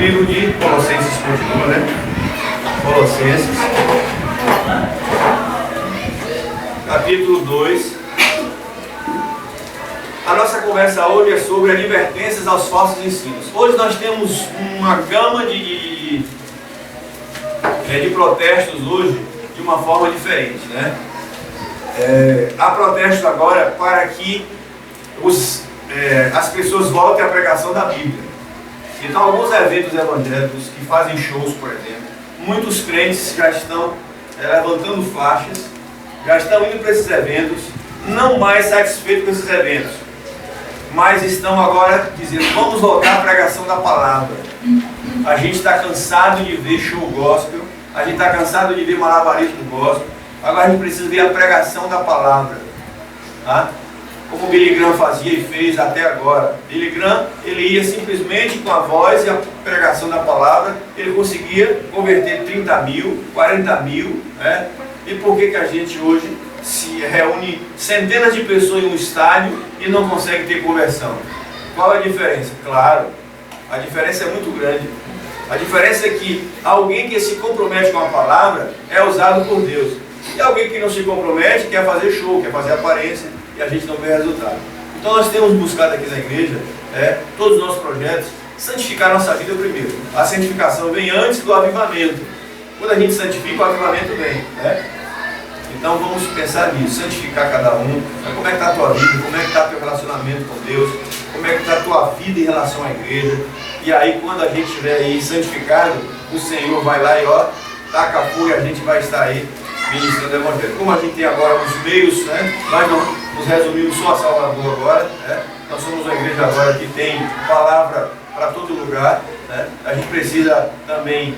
livro de Colossenses continua, né? Colossenses, capítulo 2. A nossa conversa hoje é sobre advertências aos falsos ensinos. Hoje nós temos uma gama de protestos hoje de uma forma diferente, né? Há protesto agora para que as pessoas voltem à pregação da Bíblia. Então, alguns eventos evangélicos que fazem shows, por exemplo, muitos crentes já estão levantando faixas, já estão indo para esses eventos, não mais satisfeitos com esses eventos, mas estão agora dizendo: vamos voltar à pregação da palavra. A gente está cansado de ver show gospel, a gente está cansado de ver malabarismo gospel, agora a gente precisa ver a pregação da palavra, tá? Como o Billy Graham fazia e fez até agora. Billy Graham, ele ia simplesmente com a voz e a pregação da palavra, ele conseguia converter 30 mil, 40 mil, né? E por que a gente hoje se reúne centenas de pessoas em um estádio e não consegue ter conversão? Qual é a diferença? Claro, a diferença é muito grande. A diferença é que alguém que se compromete com a palavra é usado por Deus. E alguém que não se compromete quer fazer show, quer fazer aparência, e a gente não vê resultado. Então nós temos buscado aqui na igreja, todos os nossos projetos, santificar a nossa vida primeiro. A santificação vem antes do avivamento. Quando a gente santifica, o avivamento vem, né? Então vamos pensar nisso, santificar cada um. Como é que está a tua vida, como é que está o teu relacionamento com Deus, como é que está a tua vida em relação à igreja. E aí quando a gente estiver aí santificado, o Senhor vai lá e taca fogo e a gente vai estar aí ministrando o Evangelho. Como a gente tem agora os meios, né? Nós não nos resumimos só a Salvador agora, né? Nós somos uma igreja agora que tem palavra para todo lugar, né? A gente precisa também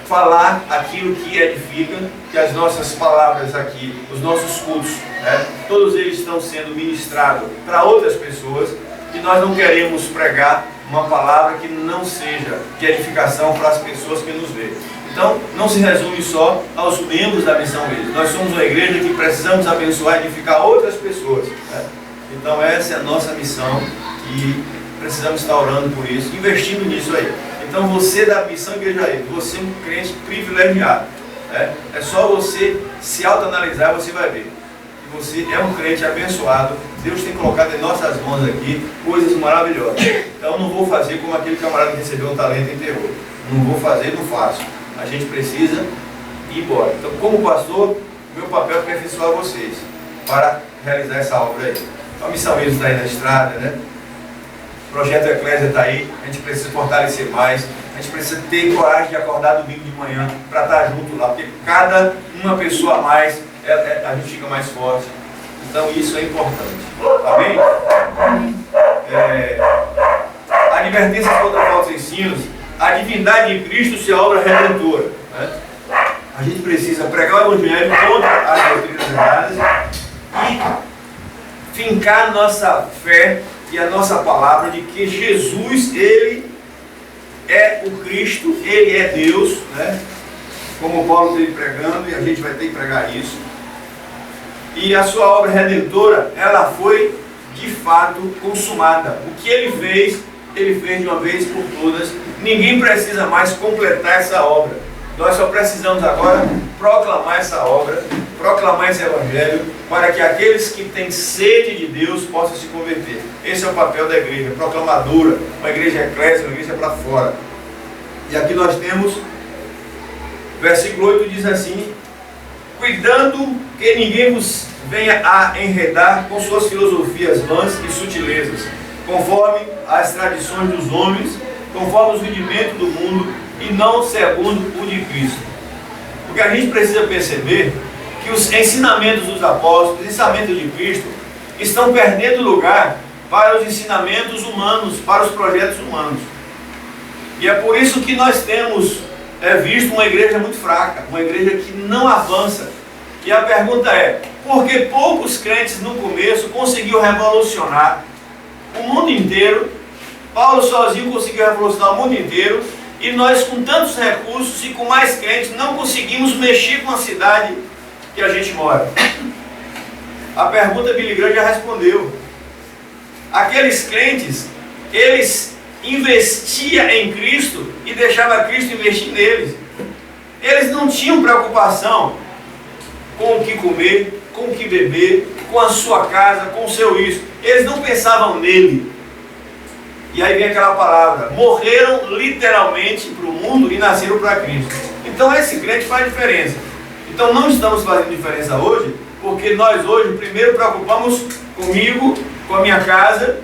falar aquilo que edifica, que as nossas palavras aqui, os nossos cultos, né? Todos eles estão sendo ministrados para outras pessoas, e nós não queremos pregar uma palavra que não seja de edificação para as pessoas que nos veem. Então, não se resume só aos membros da missão mesmo. Nós somos uma igreja que precisamos abençoar e edificar outras pessoas, né? Então, essa é a nossa missão e precisamos estar orando por isso, investindo nisso aí. Então, você da missão Igreja Êxodo, você é um crente privilegiado, né? É só você se autoanalisar e você vai ver que você é um crente abençoado. Deus tem colocado em nossas mãos aqui coisas maravilhosas. Então, não vou fazer como aquele camarada que recebeu um talento em terror. Não vou fazer, não faço. A gente precisa ir embora. Então, como pastor, meu papel é aperfeiçoar vocês para realizar essa obra aí. Então, a missão Êxodo está aí na estrada, né? O projeto Eclésia está aí. A gente precisa fortalecer mais. A gente precisa ter coragem de acordar domingo de manhã para estar junto lá, porque cada uma pessoa a mais, a gente fica mais forte. Então, isso é importante. Amém? Advertências contra falsos ensinos. A divindade de Cristo se obra redentora, né? A gente precisa pregar o Evangelho contra as doutrinas erradas e fincar nossa fé e a nossa palavra de que Jesus, Ele é o Cristo, Ele é Deus, né? Como Paulo esteve pregando, e a gente vai ter que pregar isso. E a sua obra redentora, ela foi de fato consumada. O que Ele fez de uma vez por todas. Ninguém precisa mais completar essa obra. Nós só precisamos agora proclamar essa obra, proclamar esse Evangelho, para que aqueles que têm sede de Deus possam se converter. Esse é o papel da igreja, proclamadora, uma igreja eclésia, uma igreja para fora. E aqui nós temos, versículo 8 diz assim: cuidando que ninguém vos venha a enredar com suas filosofias vãs e sutilezas, conforme as tradições dos homens, conforme os rudimentos do mundo, e não segundo o de Cristo. Porque a gente precisa perceber que os ensinamentos dos apóstolos, os ensinamentos de Cristo, estão perdendo lugar para os ensinamentos humanos, para os projetos humanos. E é por isso que nós temos visto uma igreja muito fraca, uma igreja que não avança. E a pergunta é: por que poucos crentes no começo conseguiu revolucionar o mundo inteiro? Paulo sozinho conseguiu revolucionar o mundo inteiro, e nós, com tantos recursos e com mais crentes, não conseguimos mexer com a cidade que a gente mora. A pergunta Billy Graham já respondeu. Aqueles crentes, eles investia em Cristo e deixava Cristo investir neles. Eles não tinham preocupação com o que comer, com o que beber, com a sua casa, com o seu isso. Eles não pensavam nele. E aí vem aquela palavra: morreram literalmente para o mundo e nasceram para Cristo. Então esse crente faz diferença. Então não estamos fazendo diferença hoje, porque nós hoje primeiro preocupamos comigo, com a minha casa,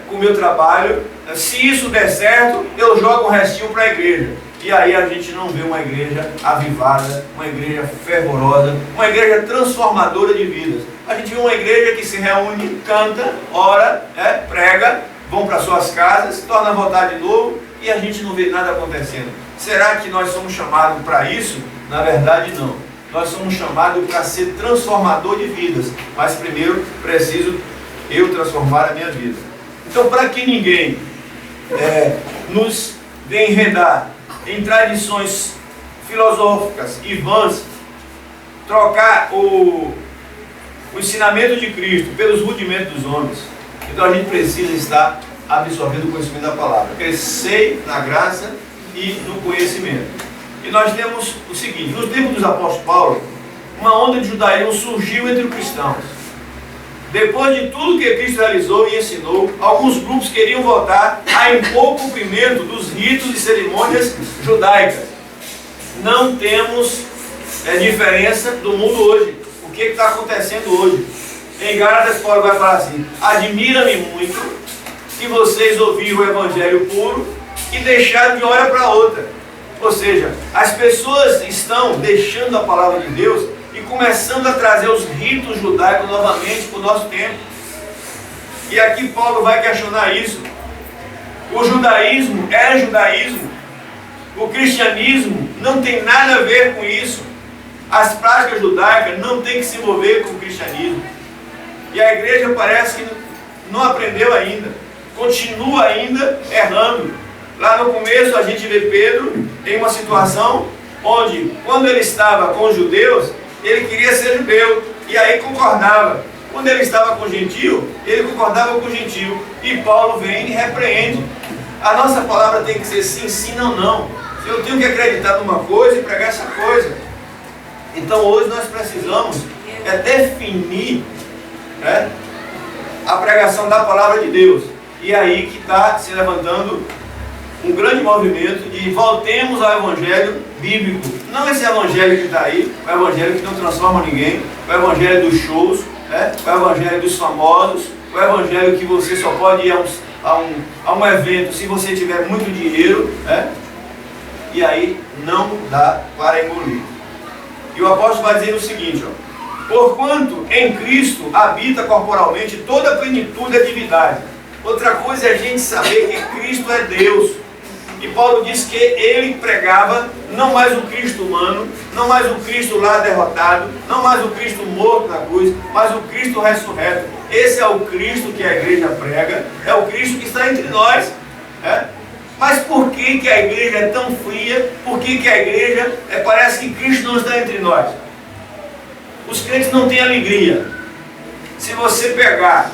com o meu trabalho. Se isso der certo, eu jogo o restinho para a igreja. E aí a gente não vê uma igreja avivada, uma igreja fervorosa, uma igreja transformadora de vidas. A gente vê uma igreja que se reúne, canta, ora, prega, vão para suas casas, torna a voltar de novo e a gente não vê nada acontecendo. Será que nós somos chamados para isso? Na verdade não. Nós somos chamados para ser transformador de vidas. Mas primeiro preciso eu transformar a minha vida. Então, para que ninguém nos venha enredar em tradições filosóficas e vãs, trocar o ensinamento de Cristo pelos rudimentos dos homens, então a gente precisa estar absorvendo o conhecimento da palavra, crescer na graça e no conhecimento. E nós temos o seguinte: nos tempos dos apóstolos Paulo, uma onda de judaísmo surgiu entre os cristãos. Depois de tudo que Cristo realizou e ensinou, alguns grupos queriam voltar a impor o cumprimento dos ritos e cerimônias judaicas. Não temos diferença do mundo hoje. O que está acontecendo hoje? Em Gálatas, Paulo vai falar assim: admira-me muito que vocês ouviram o evangelho puro e deixaram de uma hora para outra. Ou seja, as pessoas estão deixando a palavra de Deus e começando a trazer os ritos judaicos novamente para o nosso tempo. E aqui Paulo vai questionar isso. O judaísmo é judaísmo. O cristianismo não tem nada a ver com isso. As práticas judaicas não têm que se envolver com o cristianismo. E a igreja parece que não aprendeu ainda. Continua ainda errando. Lá no começo a gente vê Pedro em uma situação onde, quando ele estava com os judeus, ele queria ser judeu, e aí concordava. Quando ele estava com o gentio, ele concordava com o gentio. E Paulo vem e repreende. A nossa palavra tem que ser sim, sim, não, não. Eu tenho que acreditar numa coisa e pregar essa coisa. Então hoje nós precisamos definir a pregação da palavra de Deus. E aí que está se levantando um grande movimento de voltemos ao evangelho bíblico. Não esse evangelho que está aí, o evangelho que não transforma ninguém, o evangelho dos shows, o evangelho dos famosos, o evangelho que você só pode ir a um evento se você tiver muito dinheiro, e aí não dá para engolir. E o apóstolo vai dizer o seguinte: porquanto em Cristo habita corporalmente toda a plenitude da divindade. Outra coisa é a gente saber que Cristo é Deus. E Paulo diz que ele pregava não mais o Cristo humano, não mais o Cristo lá derrotado, não mais o Cristo morto na cruz, mas o Cristo ressurreto. Esse é o Cristo que a igreja prega, é o Cristo que está entre nós. Mas por que a igreja é tão fria? Por que a igreja parece que Cristo não está entre nós? Os crentes não têm alegria. Se você pegar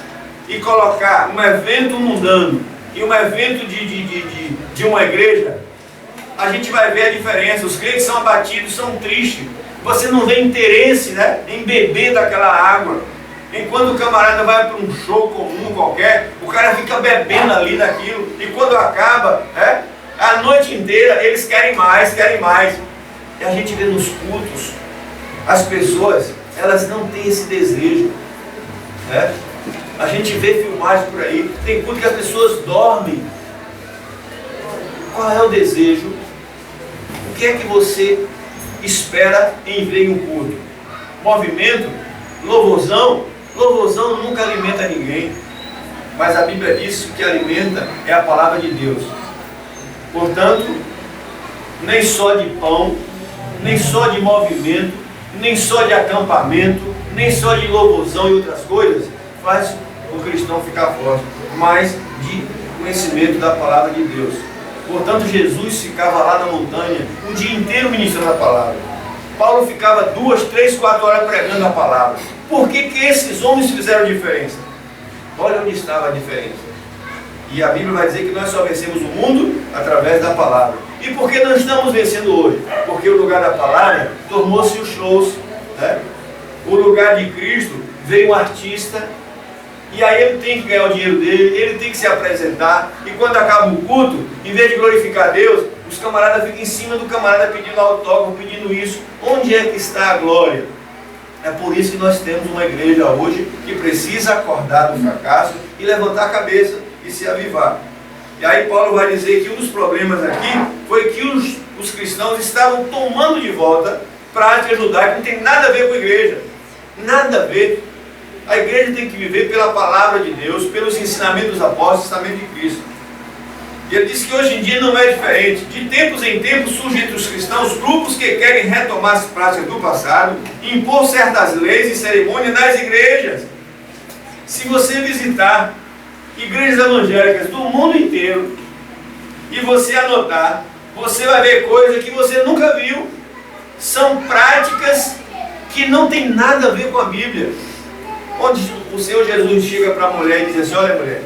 e colocar um evento mundano e um evento de uma igreja, a gente vai ver a diferença. Os crentes são abatidos, são tristes. Você não vê interesse em beber daquela água. Enquanto o camarada vai para um show comum qualquer, o cara fica bebendo ali daquilo. E quando acaba, a noite inteira eles querem mais, querem mais. E a gente vê nos cultos, as pessoas, elas não têm esse desejo. A gente vê filmagens por aí, tem culto que as pessoas dormem. Qual é o desejo? O que é que você espera em ver em um culto? Movimento? Louvorzão? Louvorzão nunca alimenta ninguém. Mas a Bíblia diz que o que alimenta é a palavra de Deus. Portanto, nem só de pão, nem só de movimento, nem só de acampamento, nem só de louvorzão e outras coisas faz o cristão ficar forte, mas de conhecimento da palavra de Deus. Portanto, Jesus ficava lá na montanha o dia inteiro ministrando a palavra. Paulo ficava 2, 3, 4 horas pregando a palavra. Por que esses homens fizeram diferença? Olha onde estava a diferença. E a Bíblia vai dizer que nós só vencemos o mundo através da palavra. E por que não estamos vencendo hoje? Porque o lugar da palavra tornou-se os shows, né? O lugar de Cristo veio um artista, e aí ele tem que ganhar o dinheiro dele, ele tem que se apresentar, e quando acaba o culto, em vez de glorificar Deus, os camaradas ficam em cima do camarada pedindo autógrafo, pedindo isso. Onde é que está a glória? É por isso que nós temos uma igreja hoje que precisa acordar do fracasso e levantar a cabeça e se avivar. E aí Paulo vai dizer que um dos problemas aqui foi que os cristãos estavam tomando de volta prática judaica, que não tem nada a ver com a igreja. Nada a ver. A igreja tem que viver pela palavra de Deus, pelos ensinamentos dos apóstolos, ensinamento de Cristo. E ele diz que hoje em dia não é diferente. De tempos em tempos surgem entre os cristãos grupos que querem retomar as práticas do passado, impor certas leis e cerimônias nas igrejas. Se você visitar igrejas evangélicas do mundo inteiro e você anotar, você vai ver coisas que você nunca viu. São práticas que não tem nada a ver com a Bíblia. Onde o Senhor Jesus chega para a mulher e diz assim: olha, mulher,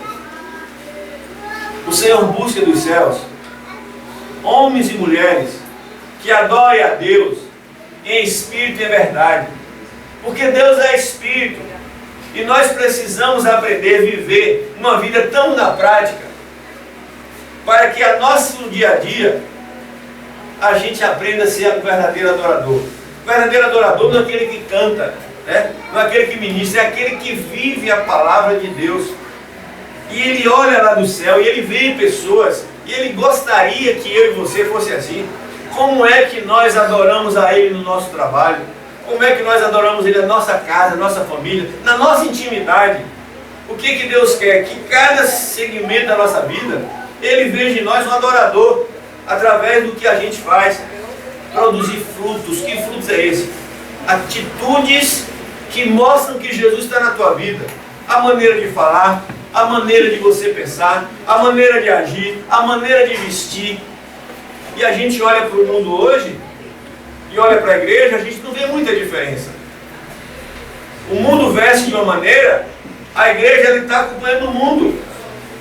o Senhor busca dos céus homens e mulheres que adorem a Deus em espírito e em verdade, porque Deus é espírito, e nós precisamos aprender a viver uma vida tão na prática, para que a nosso dia a dia a gente aprenda a ser um verdadeiro adorador. O verdadeiro adorador não é aquele que canta, né? Não é aquele que ministra, é aquele que vive a palavra de Deus. E ele olha lá do céu e ele vê pessoas, e ele gostaria que eu e você fosse assim. Como é que nós adoramos a Ele no nosso trabalho? Como é que nós adoramos Ele na nossa casa, na nossa família, na nossa intimidade? O que Deus quer? Que cada segmento da nossa vida, Ele veja em nós um adorador, através do que a gente faz, produzir frutos. Que frutos é esse? Atitudes que mostram que Jesus está na tua vida. A maneira de falar, a maneira de você pensar, a maneira de agir, a maneira de vestir. E a gente olha para o mundo hoje, e olha para a igreja, a gente não vê muita diferença. O mundo veste de uma maneira, a igreja está acompanhando o mundo.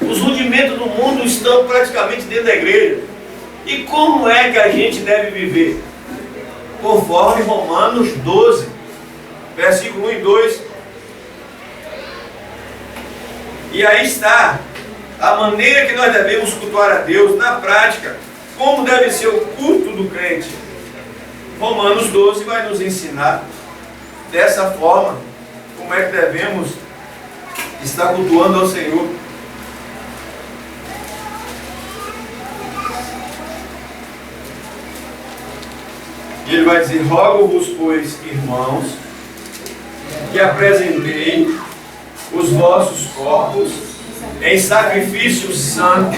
Os rudimentos do mundo estão praticamente dentro da igreja. E como é que a gente deve viver? Conforme Romanos 12, versículo 1 e 2. E aí está a maneira que nós devemos cultuar a Deus na prática. Como deve ser o culto do crente? Romanos 12 vai nos ensinar dessa forma como é que devemos estar cultuando ao Senhor. E ele vai dizer: rogo-vos, pois, irmãos, que apresentei os vossos corpos em sacrifício santo,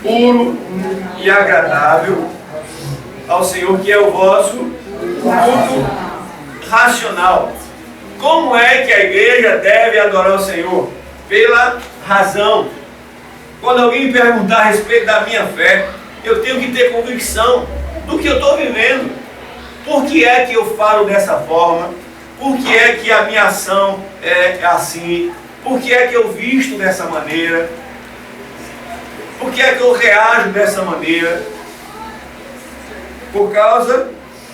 puro e agradável ao Senhor, que é o vosso culto racional. Como é que a igreja deve adorar o Senhor? Pela razão. Quando alguém me perguntar a respeito da minha fé, eu tenho que ter convicção do que eu estou vivendo. Por que é que eu falo dessa forma? Por que é que a minha ação é assim? Por que é que eu visto dessa maneira? Por que é que eu reajo dessa maneira? Por causa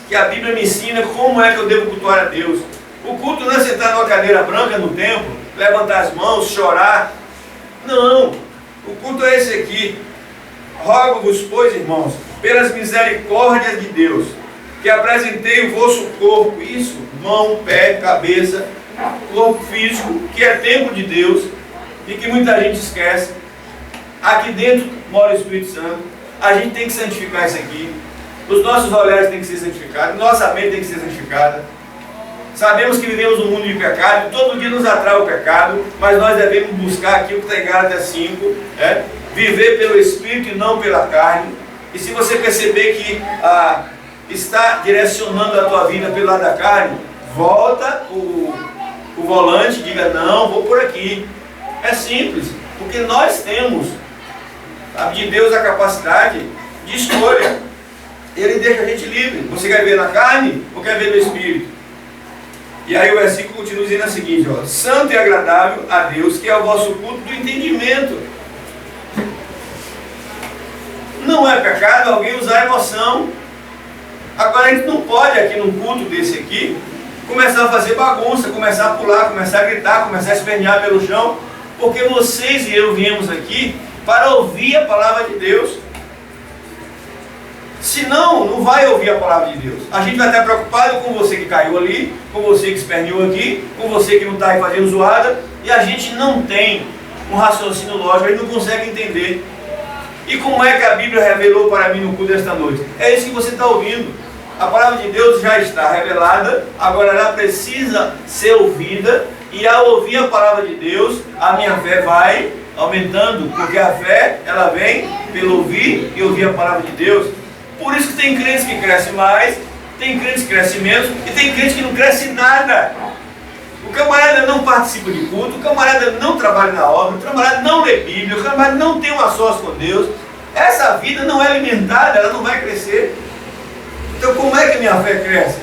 que a Bíblia me ensina como é que eu devo cultuar a Deus. O culto não é sentar numa cadeira branca no templo, levantar as mãos, chorar. Não, o culto é esse aqui. Rogo-vos, pois, irmãos, pelas misericórdias de Deus, que apresentei o vosso corpo, isso, mão, pé, cabeça, corpo físico, que é templo de Deus, e que muita gente esquece. Aqui dentro mora o Espírito Santo. A gente tem que santificar isso aqui. Os nossos olhares têm que ser santificados, nossa mente tem que ser santificada. Sabemos que vivemos um mundo de pecado, e todo dia nos atrai o pecado, mas nós devemos buscar aquilo que está em Gálatas 5, viver pelo Espírito e não pela carne. E se você perceber que está direcionando a tua vida pelo lado da carne, volta o volante e diga: não, vou por aqui. É simples, porque nós temos de Deus a capacidade de escolha. Ele deixa a gente livre. Você quer ver na carne ou quer ver no Espírito? E aí o versículo continua dizendo o seguinte: santo e agradável a Deus, que é o vosso culto do entendimento. Não é pecado alguém usar emoção. Agora a gente não pode aqui num culto desse aqui começar a fazer bagunça, começar a pular, começar a gritar, começar a espernear pelo chão, porque vocês e eu viemos aqui para ouvir a palavra de Deus. Senão, não vai ouvir a palavra de Deus. A gente vai estar preocupado com você que caiu ali, com você que esperneou aqui, com você que não está aí fazendo zoada, e a gente não tem um raciocínio lógico, a gente não consegue entender. E como é que a Bíblia revelou para mim no culto desta noite? É isso que você está ouvindo. A palavra de Deus já está revelada, agora ela precisa ser ouvida, e ao ouvir a palavra de Deus, a minha fé vai aumentando, porque a fé, ela vem pelo ouvir e ouvir a palavra de Deus. Por isso que tem crentes que crescem mais, tem crentes que crescem menos, e tem crentes que não crescem nada. O camarada não participa de culto, o camarada não trabalha na obra, o camarada não lê Bíblia, o camarada não tem uma sós com Deus. Essa vida não é alimentada, ela não vai crescer. Então como é que a minha fé cresce?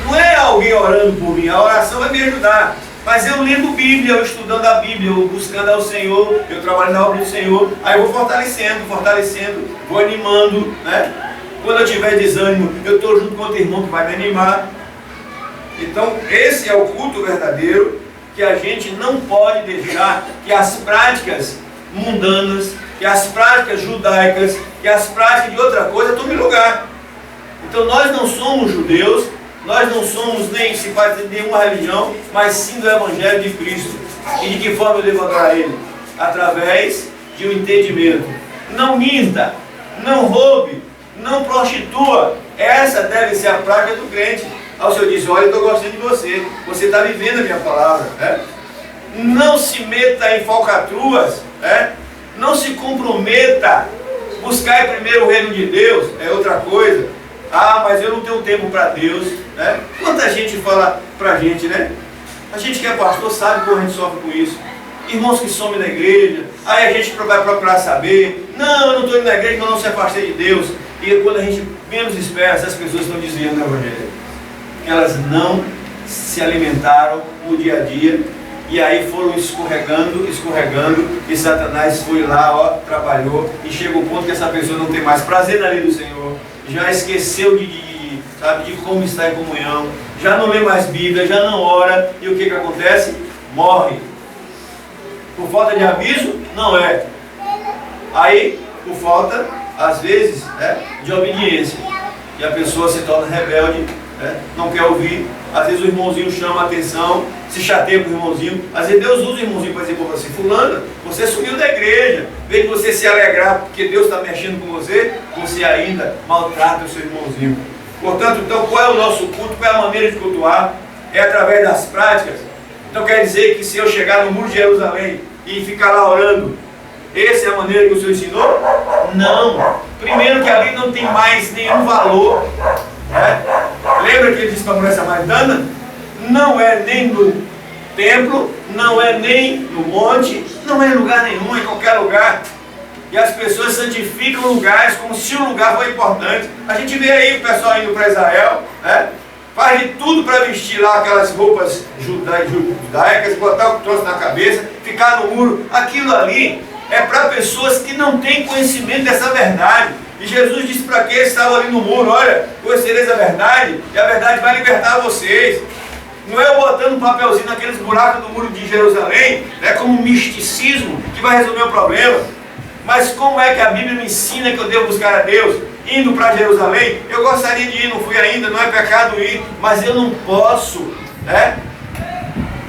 Não é alguém orando por mim, a oração vai me ajudar. Mas eu lendo Bíblia, eu estudando a Bíblia, eu buscando ao Senhor, eu trabalho na obra do Senhor, aí eu vou fortalecendo, vou animando, né? Quando eu tiver desânimo, eu estou junto com outro irmão que vai me animar. Então esse é o culto verdadeiro, que a gente não pode deixar que as práticas mundanas, que as práticas judaicas, que as práticas de outra coisa tomem lugar. Então nós não somos judeus, nós não somos nem simpatizantes de nenhuma religião, mas sim do Evangelho de Cristo. E de que forma eu devo adorar Ele? Através de um entendimento. Não minta, não roube, não prostitua. Essa deve ser a prática do crente. Aí o Senhor diz, olha, eu estou gostando de você, você está vivendo a minha palavra. Não se meta em falcatruas, não se comprometa. Buscar primeiro o reino de Deus é outra coisa. Ah, mas eu não tenho tempo para Deus, né? Quanta gente fala para a gente, né? A gente que é pastor sabe como a gente sofre com isso. Irmãos que somem na igreja, aí a gente vai procurar saber. Não, eu não estou indo na igreja, eu não se afastei de Deus. E quando a gente menos espera, essas pessoas estão desviando do Evangelho. Elas não se alimentaram no dia a dia. E aí foram escorregando, e Satanás foi lá, trabalhou, e chega o ponto que essa pessoa não tem mais prazer na lei do Senhor, já esqueceu de como estar em comunhão, já não lê mais Bíblia, já não ora, e o que acontece? Morre. Por falta de aviso? Não é. Aí, por falta, às vezes, de obediência, e a pessoa se torna rebelde, não quer ouvir. Às vezes o irmãozinho chama a atenção, se chateia com o irmãozinho. Às vezes Deus usa o irmãozinho para dizer para você, fulano, você sumiu da igreja. Em vez de você se alegrar porque Deus está mexendo com você, você ainda maltrata o seu irmãozinho. Portanto, então, qual é o nosso culto? Qual é a maneira de cultuar? É através das práticas. Então quer dizer que se eu chegar no muro de Jerusalém e ficar lá orando, essa é a maneira que o Senhor ensinou? Não. Primeiro que ali não tem mais nenhum valor. Lembra que ele disse para a mulher samaritana? Não é nem no templo, não é nem no monte, não é em lugar nenhum, é em qualquer lugar. E as pessoas santificam lugares como se o lugar fosse importante. A gente vê aí o pessoal indo para Israel, faz de tudo para vestir lá aquelas roupas judaicas, botar o que trouxe na cabeça, ficar no muro. Aquilo ali é para pessoas que não têm conhecimento dessa verdade. E Jesus disse para aqueles que estavam ali no muro, olha, conhecereis a verdade, e a verdade vai libertar vocês. Não é eu botando um papelzinho naqueles buracos do muro de Jerusalém, como um misticismo que vai resolver o problema. Mas como é que a Bíblia me ensina que eu devo buscar a Deus? Indo para Jerusalém, eu gostaria de ir, não fui ainda, não é pecado ir, mas eu não posso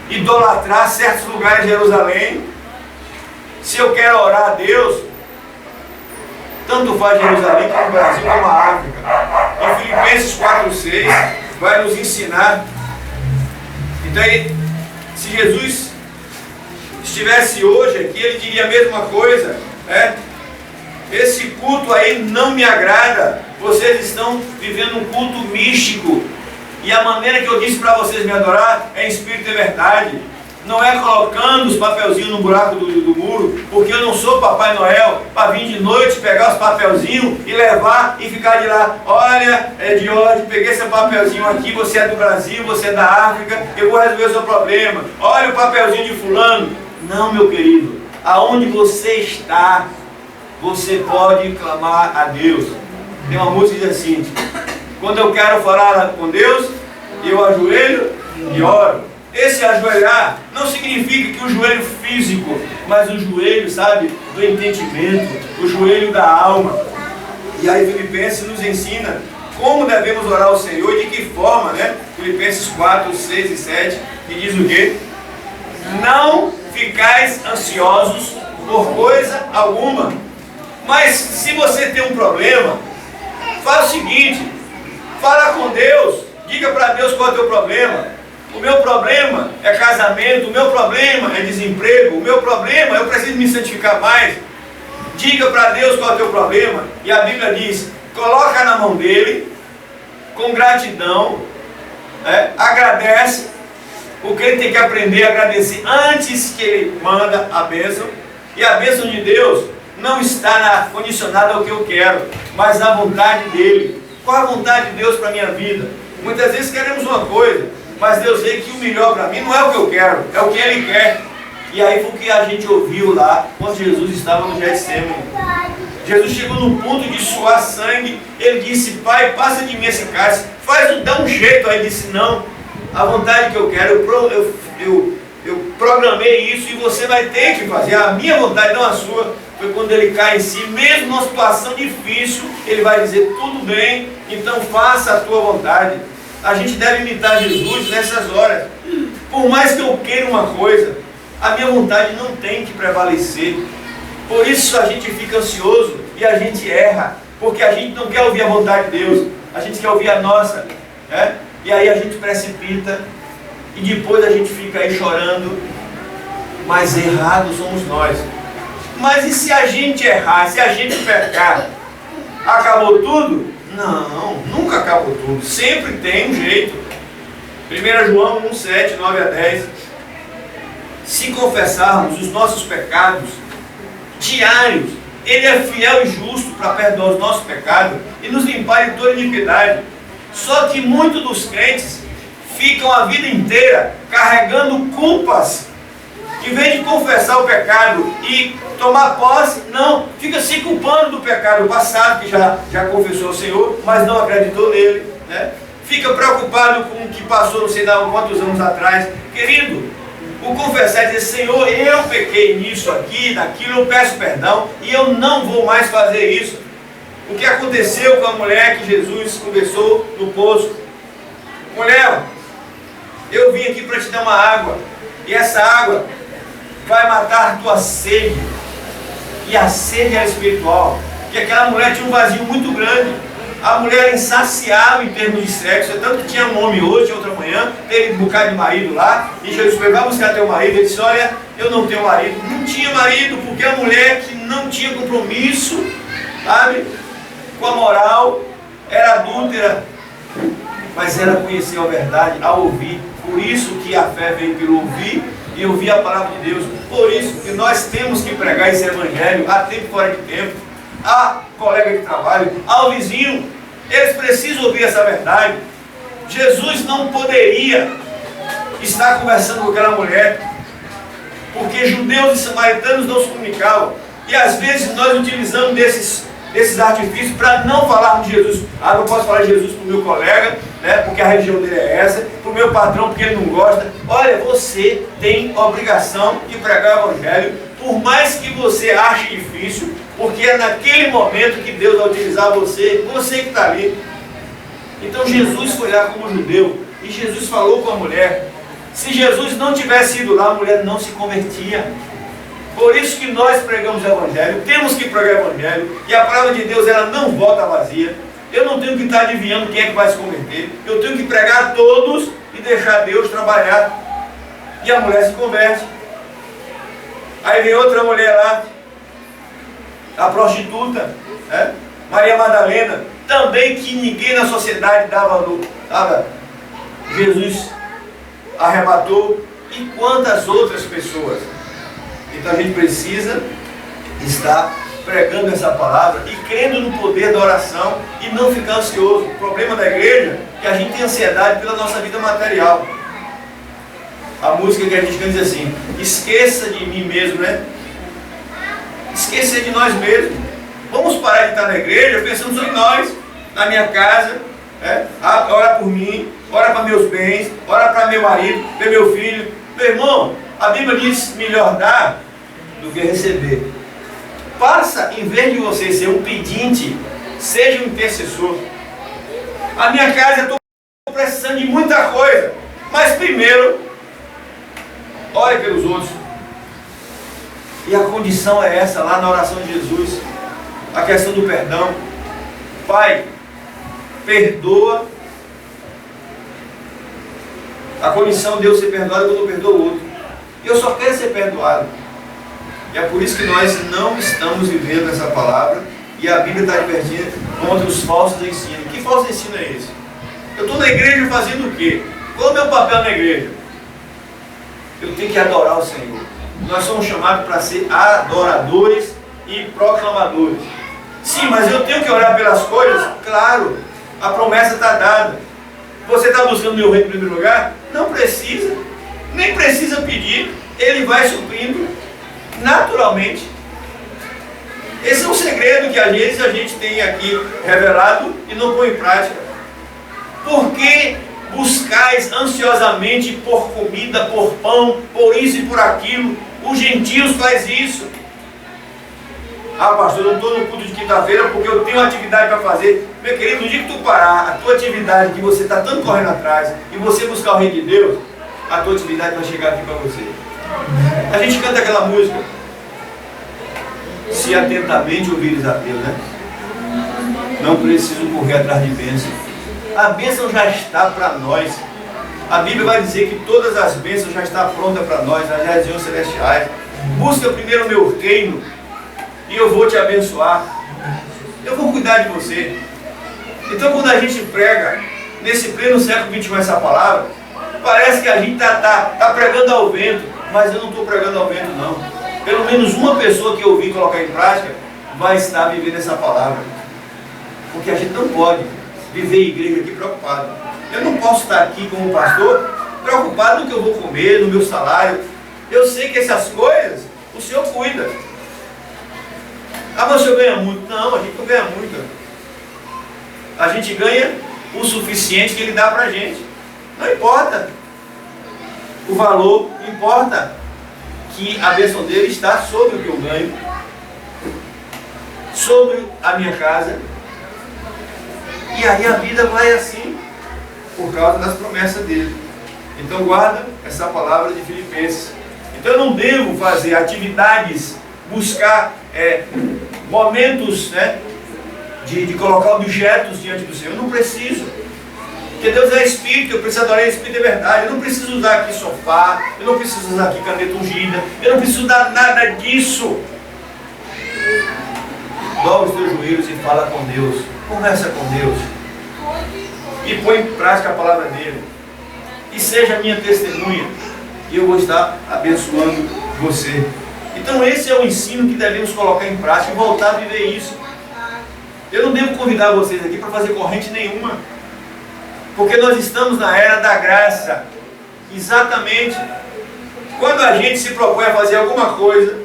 idolatrar certos lugares de Jerusalém. Se eu quero orar a Deus, tanto faz Jerusalém como o Brasil, como a África. Em Filipenses 4:6 vai nos ensinar. Então, se Jesus estivesse hoje aqui, ele diria a mesma coisa. Esse culto aí não me agrada. Vocês estão vivendo um culto místico. E a maneira que eu disse para vocês me adorar é em espírito e verdade. Não é colocando os papelzinhos no buraco do muro, porque eu não sou Papai Noel para vir de noite, pegar os papelzinhos e levar e ficar de lá. Olha, Ediorde, peguei seu papelzinho aqui, você é do Brasil, você é da África, eu vou resolver o seu problema. Olha o papelzinho de fulano. Não, meu querido, aonde você está, você pode clamar a Deus. Tem uma música que diz assim: quando eu quero falar com Deus, eu ajoelho e oro. Esse ajoelhar não significa que o joelho físico, mas o joelho, sabe, do entendimento, o joelho da alma. E aí Filipenses nos ensina como devemos orar ao Senhor e de que forma, né? Filipenses 4, 6 e 7, que diz o quê? Não ficais ansiosos por coisa alguma. Mas se você tem um problema, faz o seguinte: fala com Deus, diga para Deus qual é o teu problema. O meu problema é casamento, o meu problema é desemprego, o meu problema, eu preciso me santificar mais. Diga para Deus qual é o teu problema. E a Bíblia diz: coloca na mão dele, com gratidão, agradece, porque ele tem que aprender a agradecer antes que ele manda a bênção. E a bênção de Deus não está condicionada ao que eu quero, mas na vontade dele. Qual a vontade de Deus para a minha vida? Muitas vezes queremos uma coisa, mas Deus vê que o melhor para mim não é o que eu quero, é o que Ele quer. E aí foi o que a gente ouviu lá, quando Jesus estava no Getsemane. Jesus chegou num ponto de suar sangue. Ele disse: Pai, passa de mim esse cálice, dá um jeito. Aí ele disse: não, a vontade que eu quero, eu programei isso e você vai ter que fazer a minha vontade, não a sua. Foi quando ele cai em si, mesmo numa situação difícil, ele vai dizer: tudo bem, então faça a tua vontade. A gente deve imitar Jesus nessas horas. Por mais que eu queira uma coisa, a minha vontade não tem que prevalecer. Por isso a gente fica ansioso e a gente erra, porque a gente não quer ouvir a vontade de Deus, a gente quer ouvir a nossa, né? E aí a gente precipita e depois a gente fica aí chorando. Mas errados somos nós. Mas e se a gente errar, se a gente pecar, acabou tudo? Não, nunca acabou tudo, sempre tem um jeito. 1 João 1, 7, 9 a 10. Se confessarmos os nossos pecados diários, Ele é fiel e justo para perdoar os nossos pecados e nos limpar de toda iniquidade. Só que muitos dos crentes ficam a vida inteira carregando culpas. Em vez de confessar o pecado e tomar posse, não, fica se culpando do pecado passado, que já confessou ao Senhor, mas não acreditou nele, né? Fica preocupado com o que passou não sei quantos anos atrás. Querido, o confessar e dizer: Senhor, eu pequei nisso aqui, naquilo, eu peço perdão e eu não vou mais fazer isso. O que aconteceu com a mulher que Jesus conversou no poço? Mulher, eu vim aqui para te dar uma água, e essa água vai matar a tua sede. E a sede era espiritual, porque aquela mulher tinha um vazio muito grande. A mulher era insaciável em termos de sexo, tanto que tinha um homem hoje, outra manhã, teve um bocado de marido lá, e Jesus foi: vai buscar teu marido. Ele disse: olha, eu não tenho marido. Não tinha marido, porque a mulher que não tinha compromisso, sabe, com a moral, era adúltera, mas ela conheceu a verdade ao ouvir. Por isso que a fé veio pelo ouvir e ouvir a palavra de Deus. Por isso que nós temos que pregar esse evangelho a tempo e fora de tempo, a colega de trabalho, ao vizinho. Eles precisam ouvir essa verdade. Jesus não poderia estar conversando com aquela mulher, porque judeus e samaritanos não se comunicavam. E às vezes nós utilizamos desses artifícios para não falarmos de Jesus. Ah, não posso falar de Jesus para o meu colega, né, porque a religião dele é essa, para o meu patrão porque ele não gosta. Olha, você tem obrigação de pregar o evangelho, por mais que você ache difícil, porque é naquele momento que Deus vai utilizar você que está ali. Então Jesus foi lá como judeu, e Jesus falou com a mulher. Se Jesus não tivesse ido lá, a mulher não se convertia. Por isso que nós pregamos o evangelho, temos que pregar o evangelho, e a palavra de Deus, ela não volta vazia. Eu não tenho que estar adivinhando quem é que vai se converter, eu tenho que pregar a todos e deixar Deus trabalhar. E a mulher se converte. Aí vem outra mulher lá, a prostituta, né? Maria Madalena, também, que ninguém na sociedade dava valor. Jesus arrebatou, e quantas outras pessoas. Então a gente precisa estar pregando essa palavra e crendo no poder da oração e não ficar ansioso. O problema da igreja é que a gente tem ansiedade pela nossa vida material. A música que a gente canta diz assim: esqueça de mim mesmo, né? Esquecer de nós mesmos. Vamos parar de estar na igreja pensando só em nós, na minha casa, ora por mim, ora para meus bens, ora para meu marido, para meu filho. Meu irmão, a Bíblia diz melhor dar do que receber. Faça, em vez de você ser um pedinte, seja um intercessor. A minha casa, eu estou precisando de muita coisa, mas primeiro, ore pelos outros. E a condição é essa, lá na oração de Jesus, a questão do perdão. Pai, perdoa. A condição de eu ser perdoado quando eu perdoo o outro. E eu só quero ser perdoado. E é por isso que nós não estamos vivendo essa palavra. E a Bíblia está advertindo contra os falsos ensinos. Que falso ensino é esse? Eu estou na igreja fazendo o quê? Qual é o meu papel na igreja? Eu tenho que adorar o Senhor. Nós somos chamados para ser adoradores e proclamadores. Sim, mas eu tenho que orar pelas coisas? Claro, a promessa está dada. Você está buscando o meu reino em primeiro lugar? Não precisa, nem precisa pedir, Ele vai suprindo naturalmente. Esse é um segredo que às vezes a gente tem aqui revelado e não põe em prática. Por que buscais ansiosamente por comida, por pão, por isso e por aquilo? Os gentios fazem isso. Ah, pastor, eu não estou no culto de quinta-feira porque eu tenho atividade para fazer. Meu querido, no dia que tu parar a tua atividade que você está tanto correndo atrás e você buscar o reino de Deus, a tua atividade vai chegar aqui para você. A gente canta aquela música, se atentamente ouvires a Deus, né? Não preciso correr atrás de bênção. A bênção já está para nós. A Bíblia vai dizer que todas as bênçãos já estão prontas para nós, nas regiões celestiais. Busca primeiro o meu reino e eu vou te abençoar. Eu vou cuidar de você. Então quando a gente prega nesse pleno século XXI essa palavra, parece que a gente está pregando ao vento, mas eu não estou pregando ao vento não. Pelo menos uma pessoa que eu ouvi colocar em prática vai estar vivendo essa palavra. Porque a gente não pode viver em igreja aqui preocupado. Eu não posso estar aqui como pastor preocupado no que eu vou comer, no meu salário. Eu sei que essas coisas o Senhor cuida. Ah, mas o Senhor ganha muito? Não, a gente não ganha muito. A gente ganha o suficiente que Ele dá para a gente. Não importa o valor, importa que a bênção dele está sobre o que eu ganho, sobre a minha casa. E aí a vida vai assim, por causa das promessas dele. Então guarda essa palavra de Filipenses. Então eu não devo fazer atividades, buscar momentos, né, de colocar objetos diante do Senhor. Eu não preciso. Porque Deus é Espírito, eu preciso adorar Espírito de verdade. Eu não preciso usar aqui sofá, eu não preciso usar aqui caneta ungida, eu não preciso dar nada disso. Dobra os teus joelhos e fala com Deus. Conversa com Deus. E põe em prática a palavra dele. E seja minha testemunha. E eu vou estar abençoando você. Então esse é o ensino que devemos colocar em prática e voltar a viver isso. Eu não devo convidar vocês aqui para fazer corrente nenhuma. Porque nós estamos na era da graça. Exatamente. Quando a gente se propõe a fazer alguma coisa,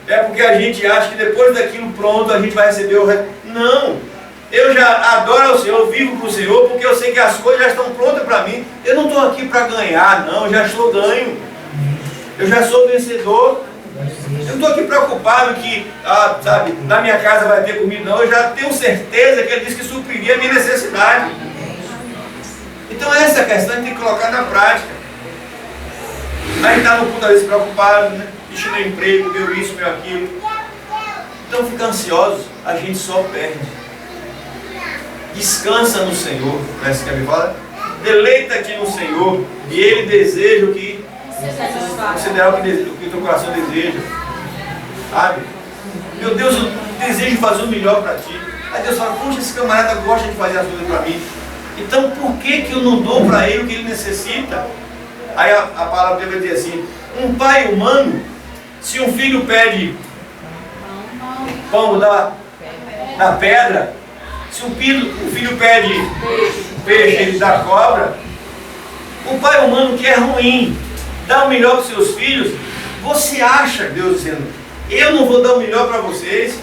é porque a gente acha que depois daquilo pronto a gente vai receber o resto. Não. Eu já adoro o Senhor, eu vivo para o Senhor, porque eu sei que as coisas já estão prontas para mim. Eu não estou aqui para ganhar, não. Eu já estou ganho. Eu já sou vencedor. Eu não estou aqui preocupado que, sabe, na minha casa vai ter comida, não. Eu já tenho certeza que Ele disse que supriria a minha necessidade. Então essa é a questão, a gente tem que colocar na prática. A gente está no culto às vezes preocupado, né? Ixi, meu emprego, meu isso, meu aquilo. Então fica ansioso, a gente só perde. Descansa no Senhor, parece que a Bíblia fala. Deleita-te no Senhor, e Ele deseja o que considerar o que o teu coração deseja. Sabe? Meu Deus, eu desejo fazer o melhor para ti. Aí Deus fala, poxa, esse camarada gosta de fazer as coisas para mim. Então por que eu não dou para ele o que ele necessita? Aí a palavra deve dizer assim, um pai humano, se um filho pede pão da pedra, se o filho pede peixe, ele dá cobra. Um pai humano que é ruim, dá o melhor para os seus filhos. Você acha, Deus dizendo, eu não vou dar o melhor para vocês?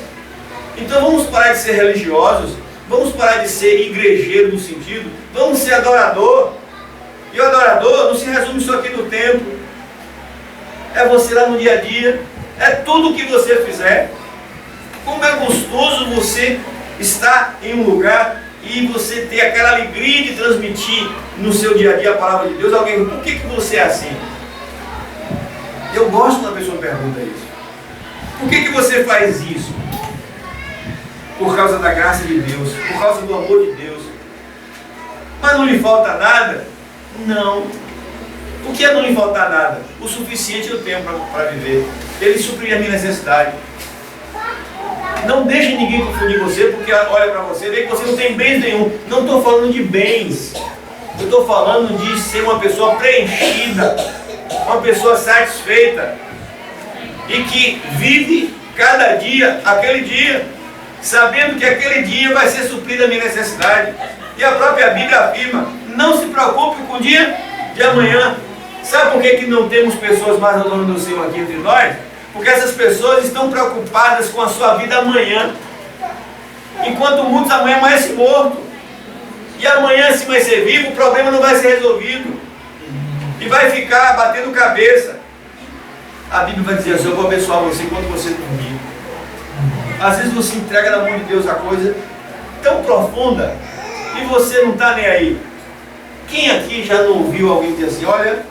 Então vamos parar de ser religiosos, vamos parar de ser igrejeiro no sentido, vamos ser adorador. E o adorador não se resume só aqui no templo, é você lá no dia a dia, é tudo o que você fizer. Como é gostoso você estar em um lugar e você ter aquela alegria de transmitir no seu dia a dia a palavra de Deus. Alguém, por que você é assim? Eu gosto quando a pessoa pergunta isso. Por que você faz isso? Por causa da graça de Deus, por causa do amor de Deus. Mas não lhe falta nada? Não. O que é não lhe faltar nada? O suficiente eu tenho para viver. Ele suprir a minha necessidade. Não deixe ninguém confundir você, porque olha para você, vê que você não tem bens nenhum. Não estou falando de bens. Eu estou falando de ser uma pessoa preenchida, uma pessoa satisfeita e que vive cada dia, aquele dia, sabendo que aquele dia vai ser suprida a minha necessidade. E a própria Bíblia afirma: não se preocupe com o dia de amanhã. Sabe por que não temos pessoas mais ao nome do Senhor aqui entre nós? Porque essas pessoas estão preocupadas com a sua vida amanhã, enquanto muitos amanhã amanhecem morto. E amanhã, se vai ser vivo, o problema não vai ser resolvido e vai ficar batendo cabeça. A Bíblia vai dizer assim: eu vou abençoar você enquanto você dormir. Às vezes você entrega na mão de Deus a coisa tão profunda e você não está nem aí. Quem aqui já não ouviu alguém dizer assim: olha,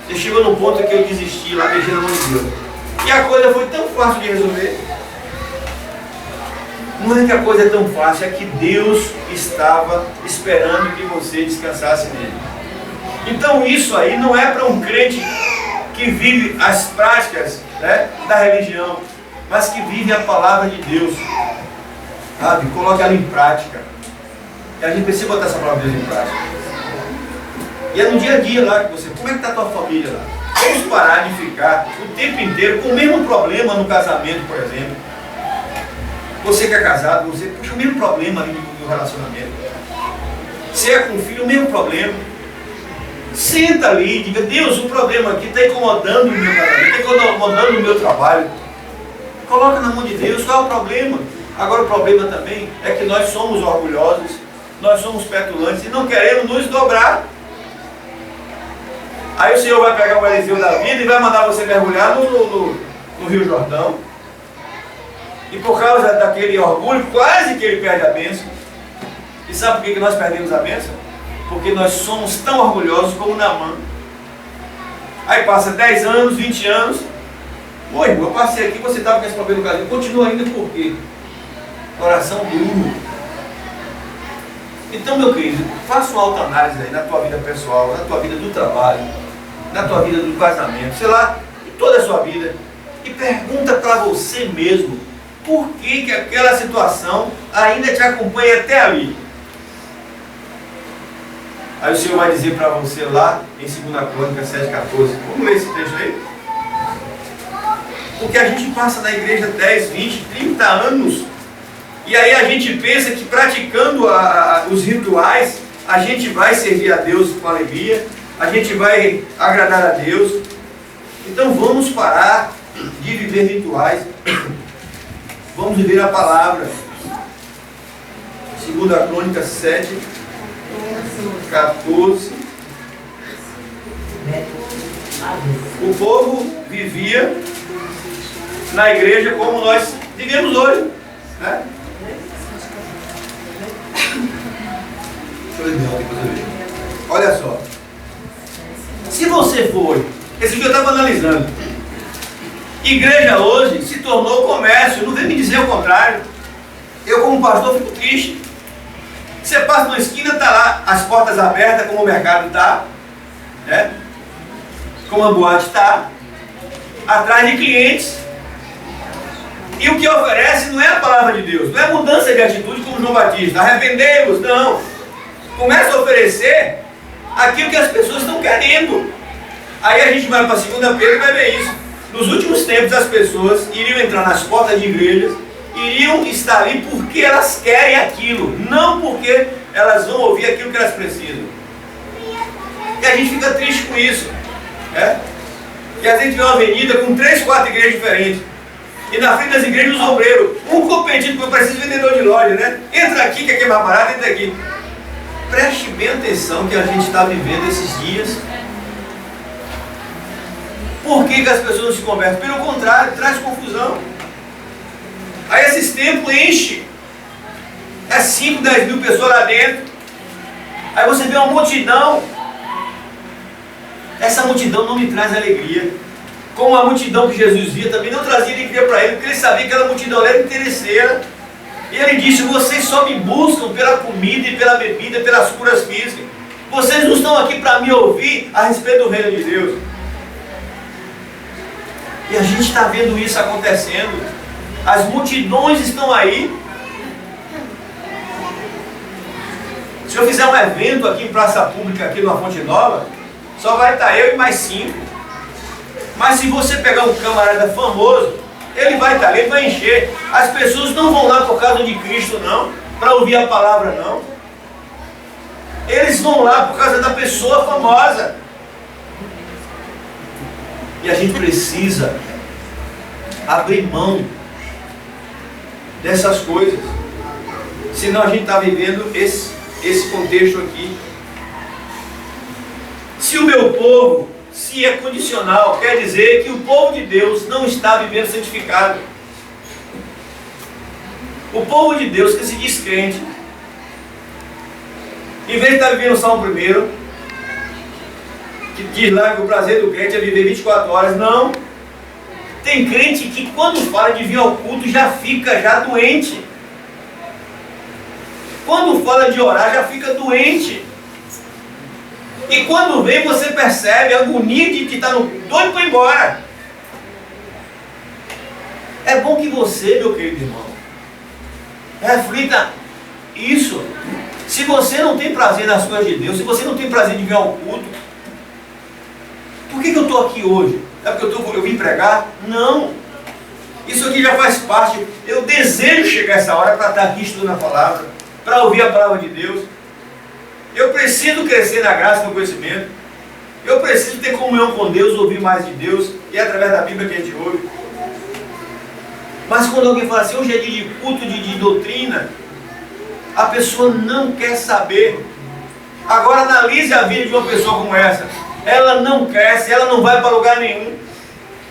você chegou no ponto que eu desisti lá, deixei na mão de Deus, e a coisa foi tão fácil de resolver? Não é que a coisa é tão fácil, é que Deus estava esperando que você descansasse nele. Então isso aí não é para um crente que vive as práticas, né, da religião, mas que vive a palavra de Deus, sabe? Coloque ela em prática. E a gente precisa botar essa palavra de Deus em prática. E é no dia a dia lá que você... Como é que está a tua família lá? Vamos parar de ficar o tempo inteiro com o mesmo problema no casamento, por exemplo. Você que é casado, você puxa o mesmo problema ali no relacionamento. Você é com o filho, o mesmo problema. Senta ali e diga: Deus, o problema aqui está incomodando o meu casamento, está incomodando o meu trabalho. Coloca na mão de Deus, qual é o problema? Agora o problema também é que nós somos orgulhosos, nós somos petulantes e não queremos nos dobrar. Aí o Senhor vai pegar o Eliseu da vida e vai mandar você mergulhar no Rio Jordão. E por causa daquele orgulho, quase que ele perde a bênção. E sabe por que nós perdemos a bênção? Porque nós somos tão orgulhosos como Naamã. Aí passa 10 anos, 20 anos. Oi, irmão, eu passei aqui, você estava com esse problema no casamento. Continua ainda por quê? Coração duro. Então, meu querido, faça uma autoanálise aí na tua vida pessoal, na tua vida do trabalho, na tua vida do casamento, sei lá, em toda a sua vida. E pergunta para você mesmo: por que aquela situação ainda te acompanha até ali? Aí o Senhor vai dizer para você lá em 2 Crônicas 7,14. Vamos ler esse texto aí? Porque a gente passa na igreja 10, 20, 30 anos. E aí a gente pensa que praticando os rituais, a gente vai servir a Deus com alegria, a gente vai agradar a Deus. Então vamos parar de viver rituais. Vamos viver a palavra. 2 Crônicas 7, 14. O povo vivia na igreja como nós vivemos hoje, né? Olha só, se você for, esse dia eu estava analisando, igreja hoje se tornou comércio. Não vem me dizer o contrário. Eu como pastor fico triste. Você passa na esquina, está lá as portas abertas, como o mercado está, né? Como a boate está, atrás de clientes. E o que oferece não é a palavra de Deus, não é mudança de atitude como João Batista, arrependei-vos, não. Começa a oferecer aquilo que as pessoas estão querendo. Aí a gente vai para 2 Pedro e vai ver isso. Nos últimos tempos as pessoas iriam entrar nas portas de igrejas, iriam estar ali porque elas querem aquilo, não porque elas vão ouvir aquilo que elas precisam. E a gente fica triste com isso, né? E a gente vê uma avenida com 3, 4 igrejas diferentes. E na frente das igrejas, os obreiros, um competindo, porque eu preciso de vendedor de loja, né? Entra aqui, que aqui é mais barato, entra aqui. Preste bem atenção que a gente está vivendo esses dias. Por que as pessoas não se convertem? Pelo contrário, traz confusão. Aí esses templos enchem. É 5, 10 mil pessoas lá dentro. Aí você vê uma multidão. Essa multidão não me traz alegria. Como a multidão que Jesus via também não trazia alegria para ele, porque ele sabia que aquela multidão era interesseira. E ele disse: vocês só me buscam pela comida e pela bebida, pelas curas físicas. Vocês não estão aqui para me ouvir a respeito do reino de Deus. E a gente está vendo isso acontecendo. As multidões estão aí. Se eu fizer um evento aqui em praça pública, aqui numa Fonte Nova, só vai estar eu e mais 5. Mas se você pegar um camarada famoso, ele vai estar ali, ele vai encher. As pessoas não vão lá por causa de Cristo, não, para ouvir a palavra, não. Eles vão lá por causa da pessoa famosa. E a gente precisa abrir mão dessas coisas. Senão a gente está vivendo esse contexto aqui. Se o meu povo, se é condicional, quer dizer que o povo de Deus não está vivendo santificado. O povo de Deus que se diz crente, em vez de estar vivendo o Salmo 1, que diz lá que o prazer do crente é viver 24 horas, não. Tem crente que quando fala de vir ao culto já fica doente. Quando fala de orar já fica doente. E quando vem você percebe a agonia de estar doido para ir embora. É bom que você, meu querido irmão, reflita isso. Se você não tem prazer nas coisas de Deus, se você não tem prazer de vir ao culto, por que eu estou aqui hoje? É porque eu vim pregar? Não. Isso aqui já faz parte. Eu desejo chegar essa hora para estar aqui estudando a palavra, para ouvir a palavra de Deus. Eu preciso crescer na graça e no conhecimento. Eu preciso ter comunhão com Deus, ouvir mais de Deus. E é através da Bíblia que a gente ouve. Mas quando alguém fala assim, hoje é dia de culto, de doutrina, a pessoa não quer saber. Agora analise a vida de uma pessoa como essa. Ela não cresce, ela não vai para lugar nenhum.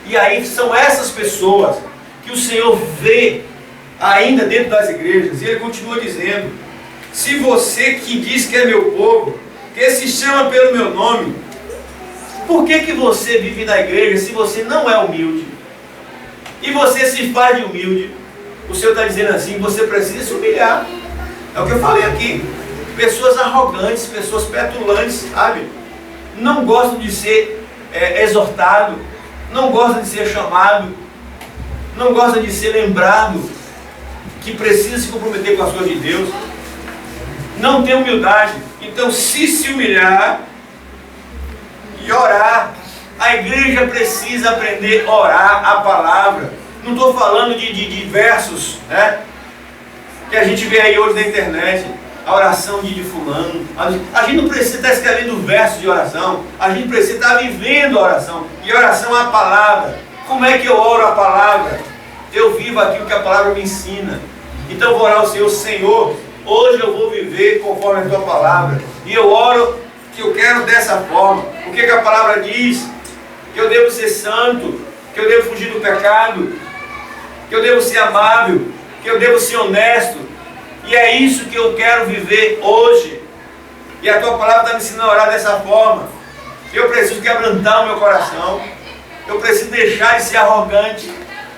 E aí são essas pessoas que o Senhor vê ainda dentro das igrejas. E Ele continua dizendo: se você que diz que é meu povo, que se chama pelo meu nome, por que você vive na igreja se você não é humilde? E você se faz de humilde? O Senhor está dizendo assim: você precisa se humilhar. É o que eu falei aqui. Pessoas arrogantes, pessoas petulantes, sabe? Não gostam de ser exortado, não gostam de ser chamado, não gostam de ser lembrado que precisa se comprometer com as coisas de Deus. Não tem humildade. Então, se humilhar e orar, a igreja precisa aprender a orar a palavra. Não estou falando de versos, né, que a gente vê aí hoje na internet, a oração de fulano. A gente não precisa estar escrevendo versos de oração, a gente precisa estar vivendo a oração. E a oração é a palavra. Como é que eu oro a palavra? Eu vivo aquilo que a palavra me ensina. Então eu vou orar ao Senhor: Senhor, hoje eu vou viver conforme a tua palavra. E eu oro que eu quero dessa forma. O que a palavra diz? Que eu devo ser santo, que eu devo fugir do pecado, que eu devo ser amável, que eu devo ser honesto. E é isso que eu quero viver hoje. E a tua palavra está me ensinando a orar dessa forma. Eu preciso quebrantar o meu coração. Eu preciso deixar de ser arrogante.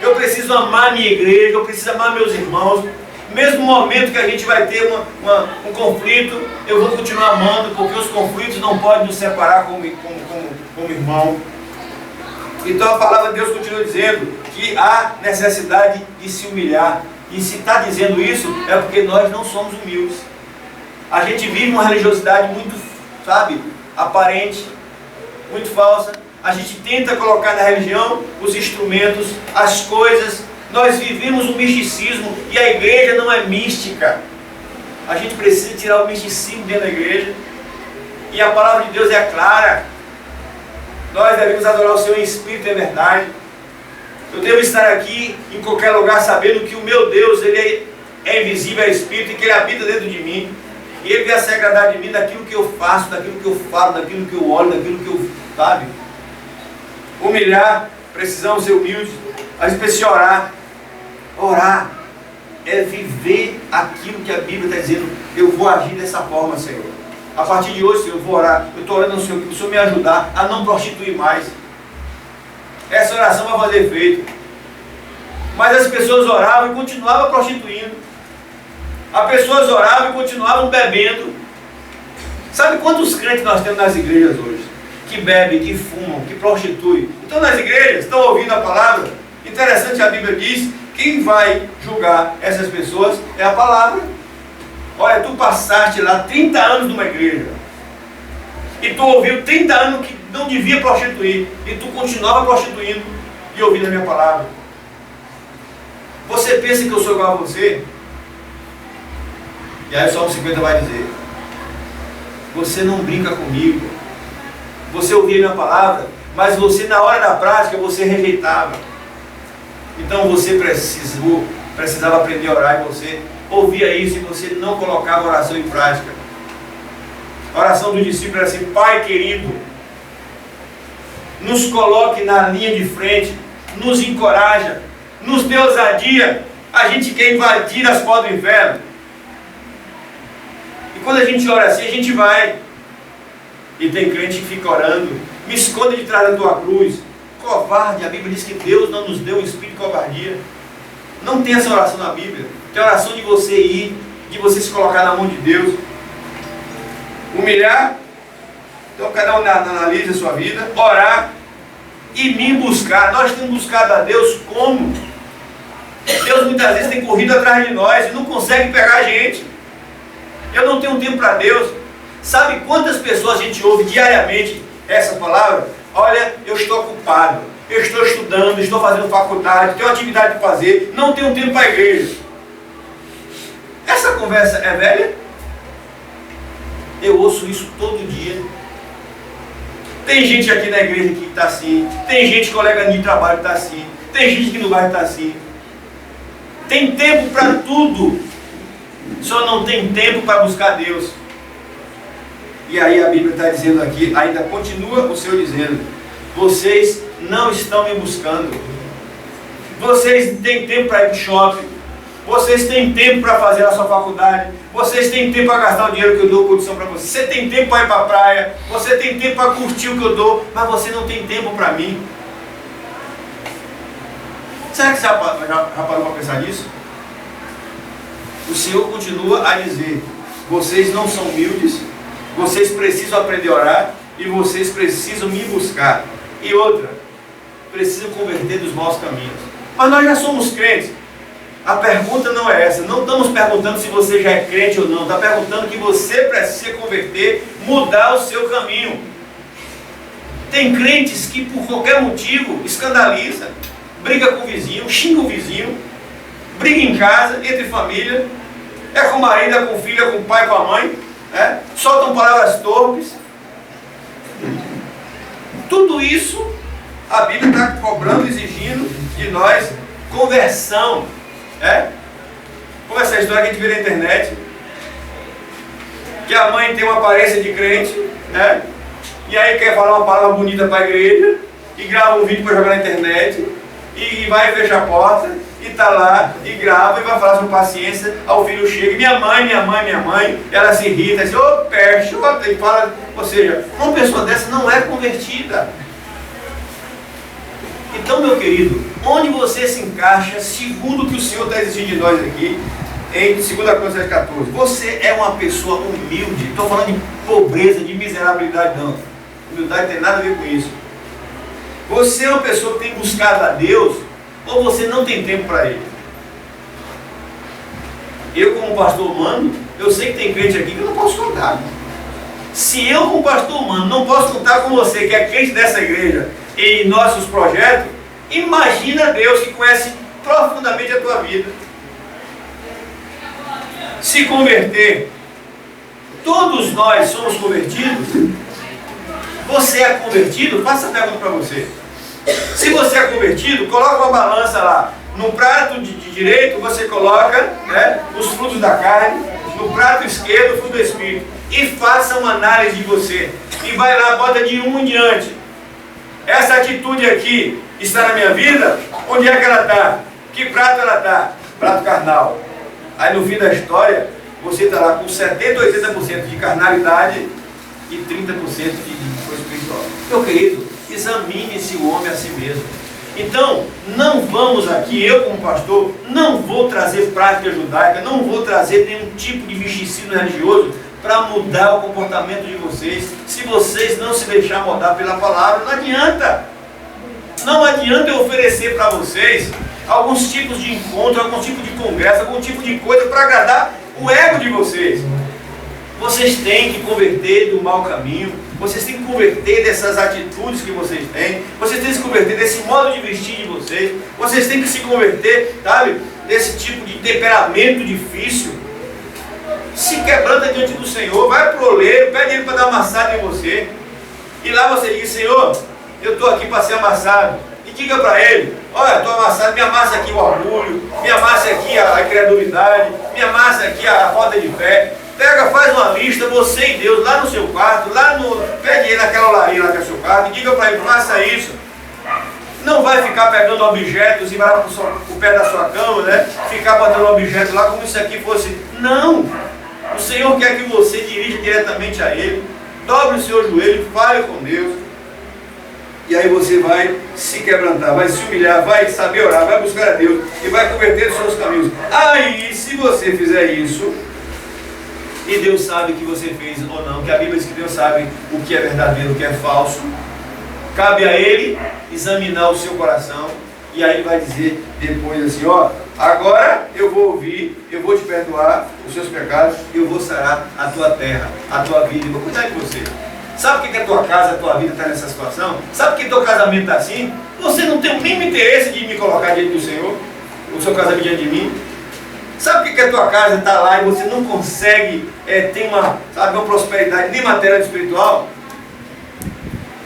Eu preciso amar a minha igreja. Eu preciso amar meus irmãos. Mesmo no momento que a gente vai ter um conflito, eu vou continuar amando, porque os conflitos não podem nos separar como irmão. Então a palavra de Deus continua dizendo que há necessidade de se humilhar. E se está dizendo isso, é porque nós não somos humildes. A gente vive uma religiosidade muito, aparente, muito falsa. A gente tenta colocar na religião os instrumentos, as coisas. Nós vivemos um misticismo e a igreja não é mística. A gente precisa tirar o misticismo dentro da igreja. E a palavra de Deus é clara. Nós devemos adorar o Senhor em espírito e em verdade. Eu devo estar aqui em qualquer lugar sabendo que o meu Deus, Ele é invisível, é Espírito e que Ele habita dentro de mim. E Ele vai se agradar de mim daquilo que eu faço, daquilo que eu falo, daquilo que eu olho, daquilo que eu, sabe? Humilhar, precisamos ser humildes. A gente precisa orar. Orar é viver aquilo que a Bíblia está dizendo. Eu vou agir dessa forma, Senhor. A partir de hoje, Senhor, eu vou orar. Eu estou orando ao Senhor, que o Senhor me ajudar a não prostituir mais. Essa oração vai fazer efeito. Mas as pessoas oravam e continuavam prostituindo. As pessoas oravam e continuavam bebendo. Sabe quantos crentes nós temos nas igrejas hoje? Que bebem, que fumam, que prostituem. Então nas igrejas, estão ouvindo a palavra. Interessante, a Bíblia diz, quem vai julgar essas pessoas é a palavra. Olha, tu passaste lá 30 anos numa igreja. E tu ouviu 30 anos que não devia prostituir. E tu continuava prostituindo e ouvindo a minha palavra. Você pensa que eu sou igual a você? E aí o Salmo 50 vai dizer: você não brinca comigo. Você ouvia a minha palavra, mas você na hora da prática você rejeitava. Então você precisava aprender a orar e você ouvia isso e você não colocava a oração em prática. A oração do discípulo era assim: Pai querido, nos coloque na linha de frente, nos encoraja, nos dê ousadia. A gente quer invadir as portas do inferno. E quando a gente ora assim, a gente vai. E tem crente que fica orando: me esconda de trás da tua cruz. Covarde, a Bíblia diz que Deus não nos deu um espírito de covardia. Não tem essa oração na Bíblia. Tem a oração de você ir, de você se colocar na mão de Deus. Humilhar. Então cada um analisa a sua vida. Orar e me buscar. Nós temos buscado a Deus como? Deus muitas vezes tem corrido atrás de nós e não consegue pegar a gente. Eu não tenho tempo para Deus. Sabe quantas pessoas a gente ouve diariamente essa palavra? Olha, eu estou ocupado, eu estou estudando, estou fazendo faculdade, tenho atividade para fazer, não tenho tempo para a igreja. Essa conversa é velha? Eu ouço isso todo dia. Tem gente aqui na igreja que está assim, tem gente, colega de trabalho, que está assim, tem gente que no bairro está assim. Tem tempo para tudo, só não tem tempo para buscar Deus. E aí a Bíblia está dizendo aqui, ainda continua o Senhor dizendo: vocês não estão me buscando. Vocês têm tempo para ir para o shopping. Vocês têm tempo para fazer a sua faculdade. Vocês têm tempo para gastar o dinheiro que eu dou condição para você. Você tem tempo para ir para a praia. Você tem tempo para curtir o que eu dou. Mas você não tem tempo para mim. Será que você já parou para pensar nisso? O Senhor continua a dizer: vocês não são humildes. Vocês precisam aprender a orar e vocês precisam me buscar. E outra, precisam converter dos maus caminhos. Mas nós já somos crentes. A pergunta não é essa. Não estamos perguntando se você já é crente ou não. Está perguntando que você precisa converter, mudar o seu caminho. Tem crentes que por qualquer motivo escandaliza, briga com o vizinho, xinga o vizinho, briga em casa, entre família, é com o marido, é com o filho, é com o pai, com a mãe. Soltam palavras torpes. Tudo isso a Bíblia está cobrando, exigindo de nós conversão. Como essa história que a gente vê na internet, que a mãe tem uma aparência de crente, e aí quer falar uma palavra bonita para a igreja e grava um vídeo para jogar na internet e vai e fecha a porta e está lá e grava e vai falar sobre paciência. Ao filho chega: minha mãe, ela se irrita, diz: ô peste, e fala. Ou seja, uma pessoa dessa não é convertida. Então, meu querido, onde você se encaixa segundo o que o Senhor está exigindo de nós aqui em 2 Coríntios 14? Você é uma pessoa humilde. Estou falando de pobreza, de miserabilidade, não. Humildade tem nada a ver com isso. Você é uma pessoa que tem buscado a Deus, ou você não tem tempo para Ele? Eu, como pastor humano, eu sei que tem crente aqui que eu não posso contar. Se eu, como pastor humano, não posso contar com você, que é crente dessa igreja, em nossos projetos, imagina Deus, que conhece profundamente a tua vida. Se converter, todos nós somos convertidos. Você é convertido? Faça essa pergunta para você. Se você é convertido, coloca uma balança lá. No prato de direito você coloca, né, os frutos da carne, no prato esquerdo o fruto do Espírito. E faça uma análise de você. E vai lá, bota de um em diante. Essa atitude aqui está na minha vida? Onde é que ela está? Que prato ela está? Prato carnal. Aí no fim da história, você está lá com 70% ou 80% de carnalidade e 30% de coisa espiritual. Meu querido, examine-se o homem a si mesmo. Então, não vamos aqui, eu como pastor, não vou trazer prática judaica, não vou trazer nenhum tipo de misticismo religioso para mudar o comportamento de vocês. Se vocês não se deixar mudar pela palavra, não adianta. Não adianta eu oferecer para vocês alguns tipos de encontro, algum tipo de conversa, algum tipo de coisa para agradar o ego de vocês. Vocês têm que converter do mau caminho, vocês têm que converter dessas atitudes que vocês têm, vocês têm que se converter desse modo de vestir de vocês têm que se converter, sabe, desse tipo de temperamento difícil. Se quebranta diante do Senhor, vai pro oleiro, pede Ele para dar amassado em você, e lá você diz: Senhor, eu estou aqui para ser amassado. E diga para Ele: olha, estou amassado, me amassa aqui o orgulho, me amassa aqui a incredulidade, me amassa aqui a falta de fé. Pega, faz uma lista, você e Deus, lá no seu quarto, pede Ele naquela olaria lá que é o seu quarto, e diga para Ele: faça isso. Não vai ficar pegando objetos e vai lá pro pé da sua cama, né? Ficar botando objetos lá como se isso aqui fosse. Não! O Senhor quer que você dirija diretamente a Ele, dobre o seu joelho, fale com Deus. E aí você vai se quebrantar, vai se humilhar, vai saber orar, vai buscar a Deus e vai converter os seus caminhos. Aí, se você fizer isso, e Deus sabe que você fez ou não, que a Bíblia diz que Deus sabe o que é verdadeiro, o que é falso, cabe a Ele examinar o seu coração, e aí Ele vai dizer depois assim: ó, agora eu vou ouvir, eu vou te perdoar os seus pecados, eu vou sarar a tua terra, a tua vida, eu vou cuidar de você. Sabe por que a tua casa, a tua vida está nessa situação? Sabe por que teu casamento está assim? Você não tem o mínimo interesse de me colocar diante do Senhor, o seu casamento diante de mim. Sabe por que a tua casa está lá e você não consegue ter uma prosperidade nem material nem espiritual?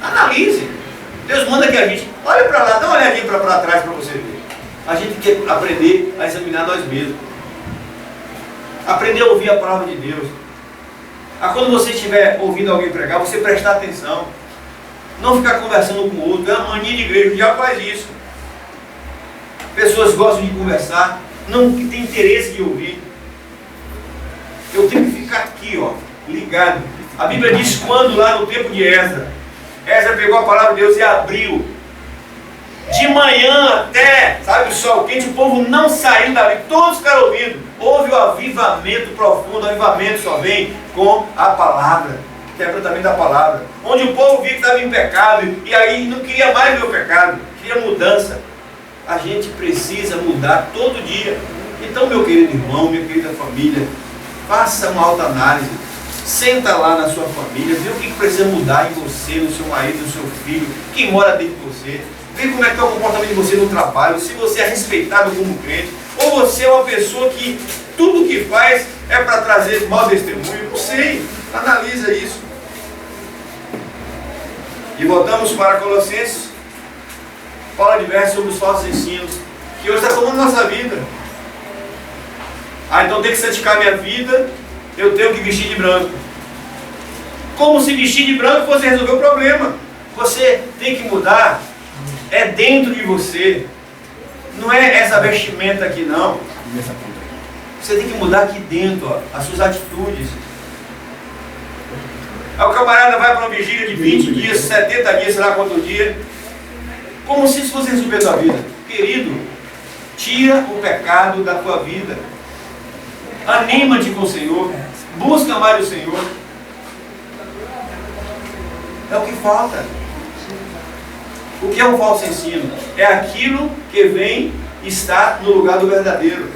Analise. Deus manda que a gente olhe para lá, dá uma olhadinha para trás para você ver. A gente quer aprender a examinar nós mesmos. Aprender a ouvir a palavra de Deus. Quando você estiver ouvindo alguém pregar, você prestar atenção. Não ficar conversando com o outro. É uma mania de igreja, já faz isso. Pessoas gostam de conversar, não tem interesse de ouvir. Eu tenho que ficar aqui, ó, ligado. A Bíblia diz quando lá no tempo de Esdras pegou a palavra de Deus e abriu. De manhã até, sabe, o sol quente, o povo não saiu dali, todos ficaram ouvindo. Houve o avivamento profundo, o avivamento só vem com a palavra, quebrantamento da palavra. Onde o povo via que estava em pecado, e aí não queria mais ver o pecado, queria mudança. A gente precisa mudar todo dia. Então, meu querido irmão, minha querida família, faça uma autoanálise. Senta lá na sua família, vê o que precisa mudar em você, no seu marido, no seu filho, quem mora dentro de você. Vê como é que está o comportamento de você no trabalho, se você é respeitado como crente, ou você é uma pessoa que tudo que faz é para trazer mau testemunho. Não sei, analisa isso. E voltamos para Colossenses. Paulo adverte sobre os falsos ensinos, que hoje está tomando nossa vida. Então tem que santificar minha vida, eu tenho que vestir de branco. Como se vestir de branco fosse resolver o problema. Você tem que mudar, é dentro de você. Não é essa vestimenta aqui não. Você tem que mudar aqui dentro, ó, as suas atitudes. Aí o camarada vai para uma vigília de 20 dias, 70 dias, sei lá quanto dia, como se isso fosse resolver a tua vida. Querido, tira o pecado da tua vida. Anima-te com o Senhor. Busca mais o Senhor. É o que falta. O que é um falso ensino? É aquilo que vem estar no lugar do verdadeiro.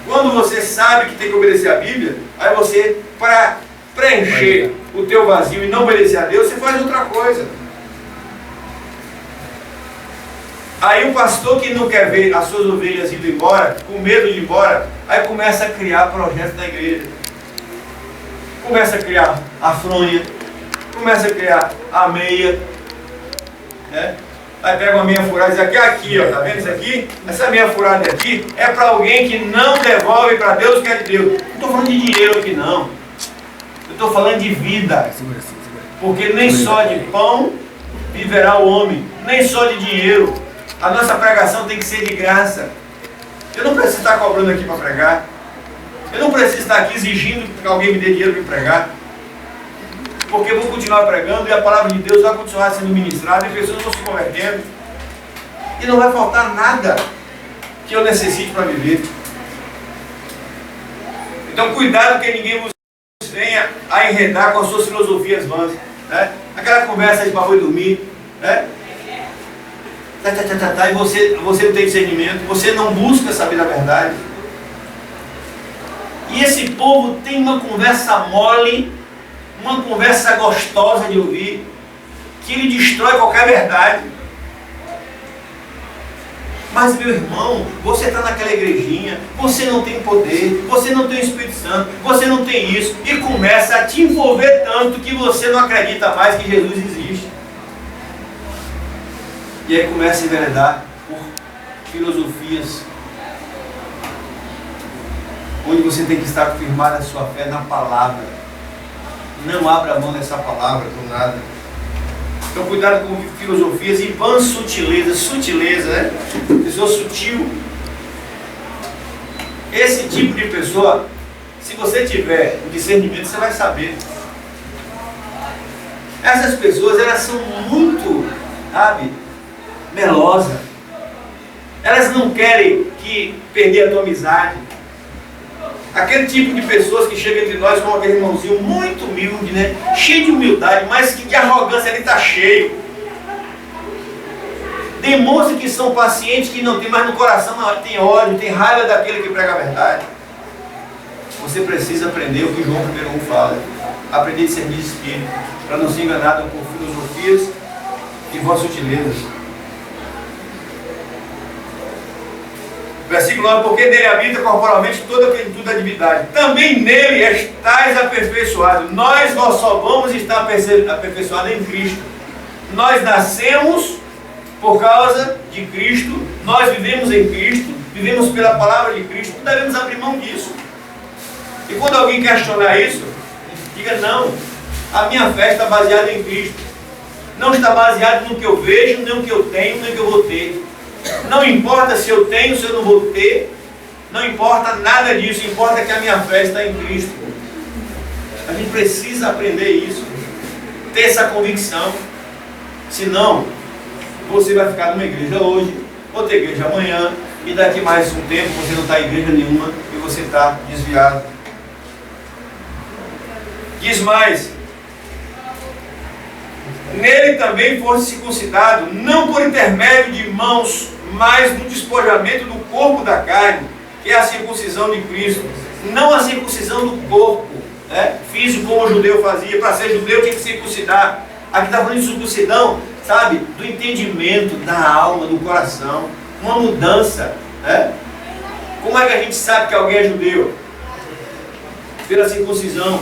Quando você sabe que tem que obedecer a Bíblia, aí você, para preencher o teu vazio e não obedecer a Deus, você faz outra coisa. Aí o pastor que não quer ver as suas ovelhas indo embora, com medo de ir embora, aí começa a criar projetos na igreja. Começa a criar a fronha, começa a criar a meia, né? Aí pega uma meia furada e diz aqui, ó, tá vendo isso aqui? Essa meia furada aqui é para alguém que não devolve para Deus o que é de Deus. Não estou falando de dinheiro aqui não. Eu estou falando de vida. Porque nem só de pão viverá o homem, nem só de dinheiro. A nossa pregação tem que ser de graça. Eu não preciso estar cobrando aqui para pregar. Eu não preciso estar aqui exigindo que alguém me dê dinheiro para pregar. Porque eu vou continuar pregando e a palavra de Deus vai continuar sendo ministrada e pessoas vão se convertendo. E não vai faltar nada que eu necessite para viver. Então cuidado que ninguém vos venha a enredar com as suas filosofias vãs, né? Aquela conversa de para dormir, né? E você não tem discernimento, você não busca saber a verdade. E esse povo tem uma conversa mole, uma conversa gostosa de ouvir, que ele destrói qualquer verdade. Mas meu irmão, você está naquela igrejinha, você não tem poder, você não tem o Espírito Santo, você não tem isso, e começa a te envolver tanto que você não acredita mais que Jesus existe. E aí começa a enveredar por filosofias, onde você tem que estar firmado a sua fé na palavra. Não abra mão dessa palavra por nada. Então cuidado com filosofias e vãs sutilezas. Sutileza, né? Pessoa sutil. Esse tipo de pessoa, se você tiver o discernimento, você vai saber. Essas pessoas, elas são muito, sabe, melosas. Elas não querem perder a tua amizade. Aquele tipo de pessoas que chegam entre nós com aquele irmãozinho muito humilde, né? Cheio de humildade, mas que de arrogância ele está cheio. Demonstra que são pacientes, que não tem, mas no coração não, tem ódio, tem raiva daquele que prega a verdade. Você precisa aprender o que João 1,1 fala. Aprender a discernir espírito, para não ser enganado por filosofias e vãs sutilezas. Versículo 9, porque nele habita corporalmente toda a plenitude da divindade. Também nele estáis aperfeiçoados. Nós só vamos estar aperfeiçoados em Cristo. Nós nascemos por causa de Cristo. Nós vivemos em Cristo. Vivemos pela palavra de Cristo. Não devemos abrir mão disso. E quando alguém questionar isso, diga não. A minha fé está baseada em Cristo. Não está baseada no que eu vejo, nem no que eu tenho, nem no que eu vou ter. Não importa se eu tenho, se eu não vou ter, não importa nada disso, importa que a minha fé está em Cristo. A gente precisa aprender isso, ter essa convicção, senão você vai ficar numa igreja hoje, outra igreja amanhã, e daqui mais um tempo você não está em igreja nenhuma e você está desviado. Diz mais, nele também fosse circuncidado, não por intermédio de mãos, mas no despojamento do corpo da carne, que é a circuncisão de Cristo. Não a circuncisão do corpo, né? Físico como o judeu fazia. Para ser judeu tinha que circuncidar. Aqui está falando de circuncisão, sabe? Do entendimento, da alma, do coração. Uma mudança, né? Como é que a gente sabe que alguém é judeu? Pela circuncisão.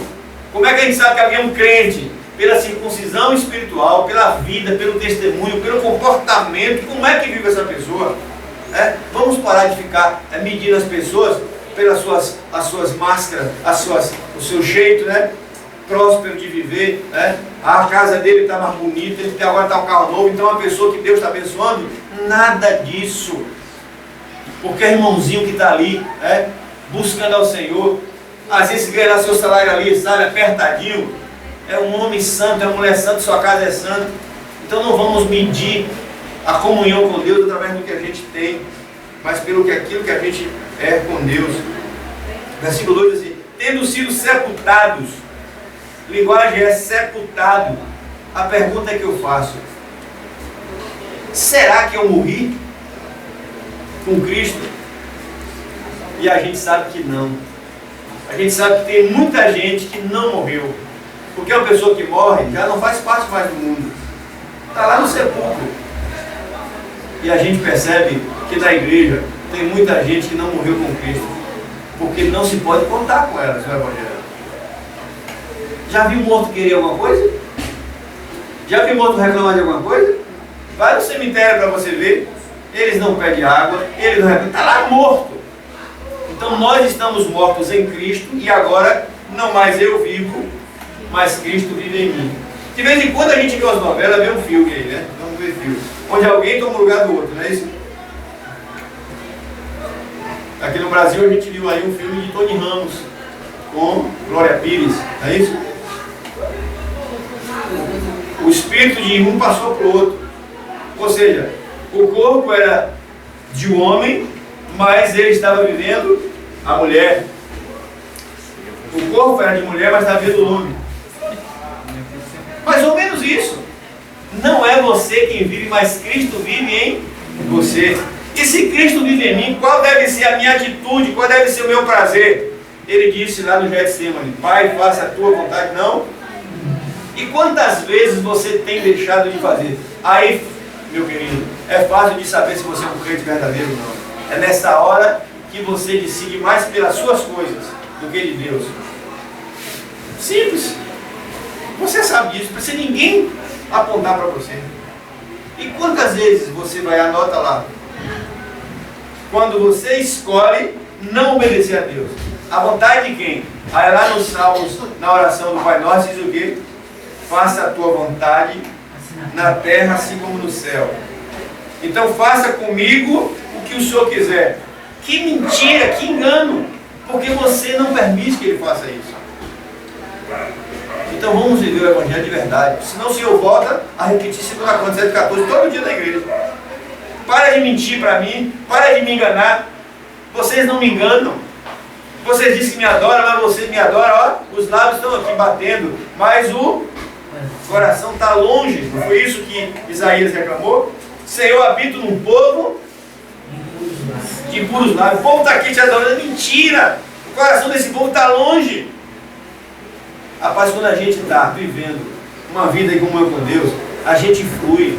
Como é que a gente sabe que alguém é um crente? Pela circuncisão espiritual, pela vida, pelo testemunho, pelo comportamento. Como é que vive essa pessoa? Vamos parar de ficar medindo as pessoas pelas suas máscaras, o seu jeito, né? Próspero de viver, né? A casa dele está mais bonita, ele agora está um carro novo, então é uma pessoa que Deus está abençoando. Nada disso. Porque é irmãozinho que está ali, buscando ao Senhor, às vezes ganha seu salário ali, sabe, apertadinho. É um homem santo, é uma mulher santa, sua casa é santa. Então não vamos medir a comunhão com Deus através do que a gente tem, mas pelo que aquilo que a gente é com Deus. Versículo 2 diz assim, tendo sido sepultados, linguagem é sepultado. A pergunta que eu faço, será que eu morri com Cristo? E a gente sabe que não. A gente sabe que tem muita gente que não morreu. Porque uma pessoa que morre já não faz parte mais do mundo. Está lá no sepulcro. E a gente percebe que na igreja tem muita gente que não morreu com Cristo. Porque não se pode contar com ela, seu evangelho. Já viu morto querer alguma coisa? Já viu morto reclamar de alguma coisa? Vai no cemitério para você ver. Eles não pedem água, eles não recebem. Está lá morto. Então nós estamos mortos em Cristo e agora não mais eu vivo, mas Cristo vive em mim. De vez em quando a gente vê umas novelas, vê um filme aí, né? Vamos ver filme. Onde alguém toma o lugar do outro, não é isso? Aqui no Brasil a gente viu aí um filme de Tony Ramos com Glória Pires, não é isso? O espírito de um passou para o outro. Ou seja, o corpo era de um homem, mas ele estava vivendo a mulher. O corpo era de mulher, mas estava vivendo o homem. Mais ou menos isso. Não é você quem vive, mas Cristo vive em você. E se Cristo vive em mim, qual deve ser a minha atitude? Qual deve ser o meu prazer? Ele disse lá no Getsemane: Pai, faça a tua vontade, não? E quantas vezes você tem deixado de fazer? Aí, meu querido, é fácil de saber se você é um crente verdadeiro ou não. É nessa hora que você decide mais pelas suas coisas do que de Deus. Simples. Você sabe disso, não precisa ninguém apontar para você. E quantas vezes você vai, anota lá, quando você escolhe não obedecer a Deus? A vontade de quem? Aí lá nos Salmos, na oração do Pai Nosso, diz o quê? Faça a tua vontade na terra assim como no céu. Então faça comigo o que o Senhor quiser. Que mentira, que engano, porque você não permite que Ele faça isso. Então vamos viver o Evangelho de verdade. Senão o Senhor volta a repetir 2 Coríntios 7,14 todo dia na igreja. Para de mentir para mim, para de me enganar. Vocês não me enganam. Vocês dizem que me adoram, mas vocês me adoram, ó, os lábios estão aqui batendo, mas o coração está longe. Não foi isso que Isaías reclamou? Senhor, habito num povo de puros lábios. O povo está aqui te adorando, é mentira. O coração desse povo está longe. Rapaz, quando a gente está vivendo uma vida em comunhão com Deus, a gente flui.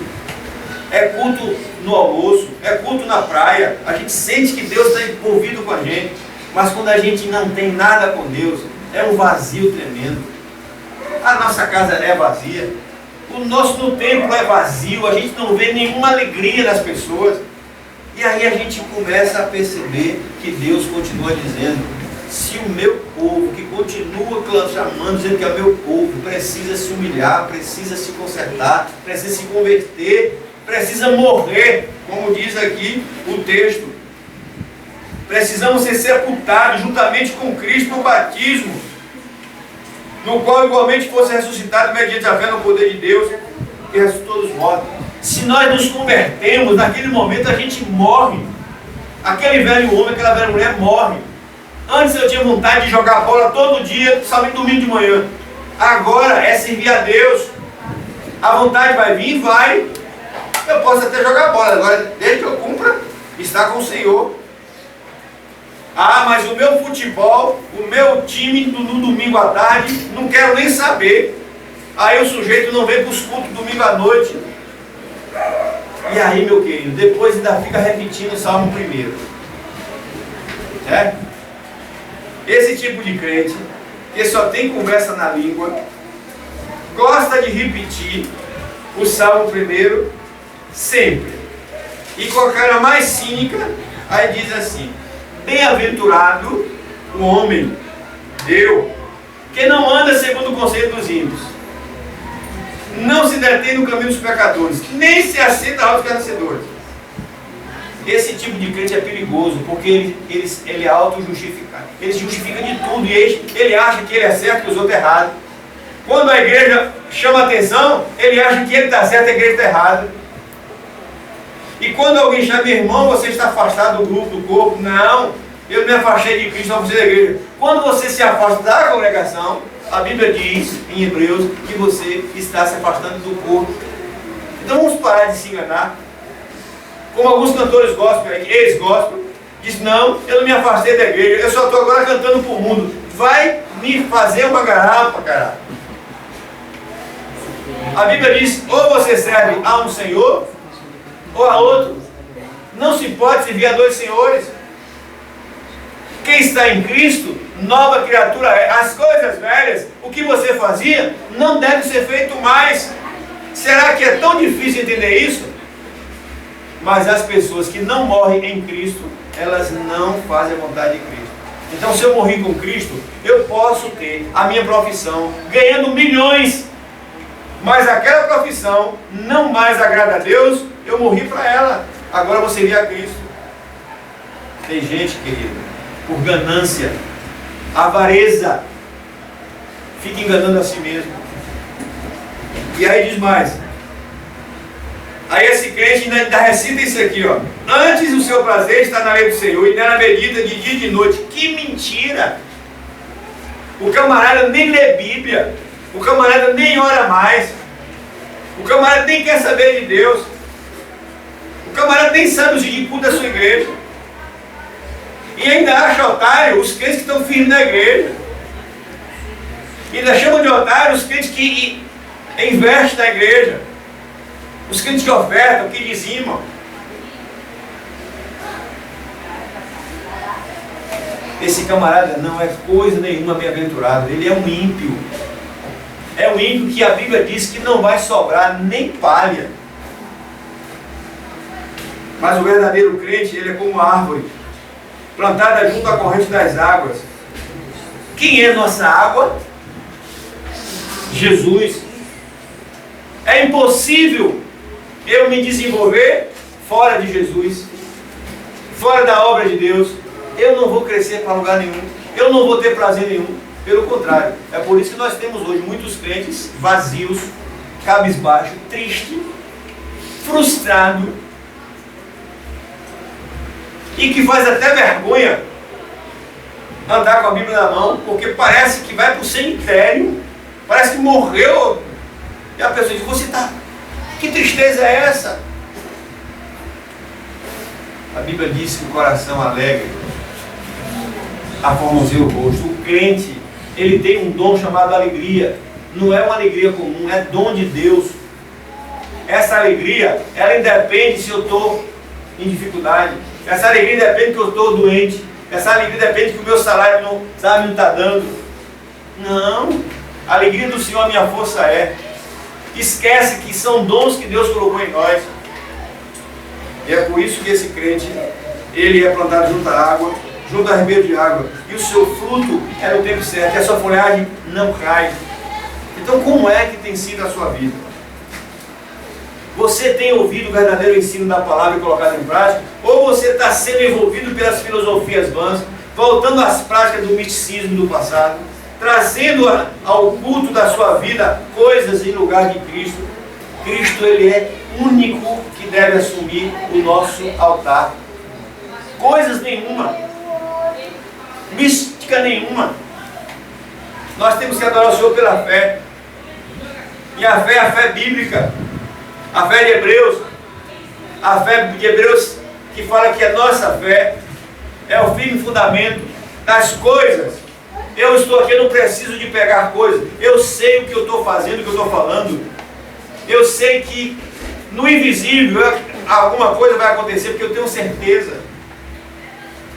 É culto no almoço, é culto na praia. A gente sente que Deus está envolvido com a gente. Mas quando a gente não tem nada com Deus, é um vazio tremendo. A nossa casa é vazia. O nosso templo é vazio. A gente não vê nenhuma alegria nas pessoas. E aí a gente começa a perceber que Deus continua dizendo: se o meu povo, que continua chamando, dizendo que é o meu povo, precisa se humilhar, precisa se consertar, precisa se converter, precisa morrer, como diz aqui o texto. Precisamos ser sepultados juntamente com Cristo no batismo, no qual igualmente fosse ressuscitado mediante a fé no poder de Deus, que ressuscitou dos mortos. Se nós nos convertemos, naquele momento a gente morre. Aquele velho homem, aquela velha mulher morre. Antes eu tinha vontade de jogar bola todo dia, somente domingo de manhã. Agora é servir a Deus. A vontade vai vir? Vai. Eu posso até jogar bola, agora desde que eu cumpra, está com o Senhor. Ah, mas o meu futebol, o meu time no domingo à tarde, não quero nem saber. Aí o sujeito não vem para os cultos domingo à noite. E aí, meu querido, depois ainda fica repetindo o Salmo 1. Certo? Esse tipo de crente, que só tem conversa na língua, gosta de repetir o Salmo 1 sempre. E com a cara mais cínica, aí diz assim: bem-aventurado o homem, que não anda segundo o conselho dos ímpios, não se detém no caminho dos pecadores, nem se assenta aos escarnecedores. Esse tipo de crente é perigoso, porque ele é auto-justificado. Ele se justifica de tudo, e ele acha que ele é certo e os outros errados. Quando a igreja chama atenção, ele acha que ele está certo e a igreja está errada. E quando alguém chama: meu irmão, você está afastado do grupo, do corpo. Não, eu me afastei de Cristo, só você da igreja. Quando você se afasta da congregação, a Bíblia diz em Hebreus que você está se afastando do corpo. Então vamos parar de se enganar. Como alguns cantores gospel, ex-gospel, diz: não, eu não me afastei da igreja, eu só estou agora cantando para o mundo. Vai me fazer uma garrafa, cara. A Bíblia diz: ou você serve a um Senhor ou a outro. Não se pode servir a dois senhores. Quem está em Cristo, nova criatura é. As coisas velhas, o que você fazia, não deve ser feito mais. Será que é tão difícil entender isso? Mas as pessoas que não morrem em Cristo, elas não fazem a vontade de Cristo. Então, se eu morri com Cristo, eu posso ter a minha profissão ganhando milhões, mas aquela profissão não mais agrada a Deus, eu morri para ela. Agora você vê a Cristo. Tem gente, querido, por ganância, avareza, fica enganando a si mesmo. E aí diz mais. Aí esse crente ainda recita isso aqui, ó. Antes o seu prazer está na lei do Senhor e nela medita de dia e de noite. Que mentira! O camarada nem lê Bíblia. O camarada nem ora mais. O camarada nem quer saber de Deus. O camarada nem sabe os dias da sua igreja. E ainda acha otário os crentes que estão firmes na igreja. E ainda chamam de otário os crentes que investem na igreja. Os crentes que ofertam, que dizimam. Esse camarada não é coisa nenhuma bem-aventurado. Ele é um ímpio. É um ímpio que a Bíblia diz que não vai sobrar nem palha. Mas o verdadeiro crente, ele é como uma árvore plantada junto à corrente das águas. Quem é nossa água? Jesus. É impossível eu me desenvolver fora de Jesus, fora da obra de Deus. Eu não vou crescer para lugar nenhum. Eu não vou ter prazer nenhum. Pelo contrário. É por isso que nós temos hoje muitos crentes vazios, cabisbaixo, triste, frustrado, e que faz até vergonha andar com a Bíblia na mão, porque parece que vai para o cemitério, parece que morreu, e a pessoa diz, você está, que tristeza é essa? A Bíblia diz que o coração alegre aformoseia o rosto. O crente, ele tem um dom chamado alegria. Não é uma alegria comum, é dom de Deus. Essa alegria, ela independe se eu estou em dificuldade. Essa alegria depende que eu estou doente. Essa alegria depende que o meu salário não está dando. Não. A alegria do Senhor, a minha força é. Esquece que são dons que Deus colocou em nós. E é por isso que esse crente, ele é plantado junto à água, junto a ribeiro de água. E o seu fruto é no tempo certo. E a sua folhagem não cai. Então, como é que tem sido a sua vida? Você tem ouvido o verdadeiro ensino da palavra e colocado em prática? Ou você está sendo envolvido pelas filosofias vãs, voltando às práticas do misticismo do passado, trazendo ao culto da sua vida coisas em lugar de Cristo? Cristo, ele é único que deve assumir o nosso altar. Coisas nenhuma, mística nenhuma. Nós temos que adorar o Senhor pela fé. E a fé é a fé bíblica. A fé de Hebreus. A fé de Hebreus que fala que a nossa fé é o firme fundamento das coisas. Eu estou aqui, eu não preciso de pegar coisas. Eu sei o que eu estou fazendo, o que eu estou falando. Eu sei que no invisível alguma coisa vai acontecer, porque eu tenho certeza.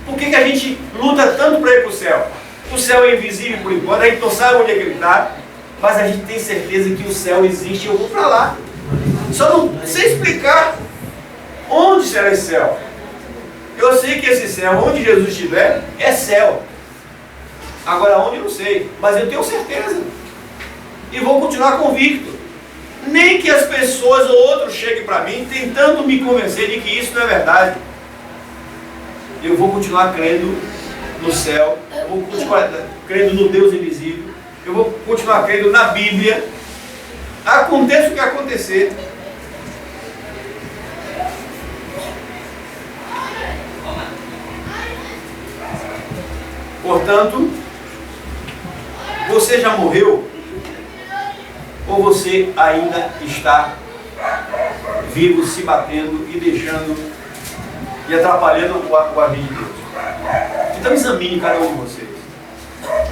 Por que a gente luta tanto para ir para o céu? O céu é invisível por enquanto, a gente não sabe onde é que ele está, mas a gente tem certeza que o céu existe e eu vou para lá. Só não sei explicar onde será esse céu. Eu sei que esse céu, onde Jesus estiver, é céu. Agora onde eu não sei, mas eu tenho certeza. E vou continuar convicto. Nem que as pessoas ou outros cheguem para mim tentando me convencer de que isso não é verdade. Eu vou continuar crendo no céu, vou continuar crendo no Deus invisível, eu vou continuar crendo na Bíblia, aconteça o que acontecer. Portanto, você já morreu? Ou você ainda está vivo, se batendo e deixando e atrapalhando o agir de Deus? Então examine cada um de vocês.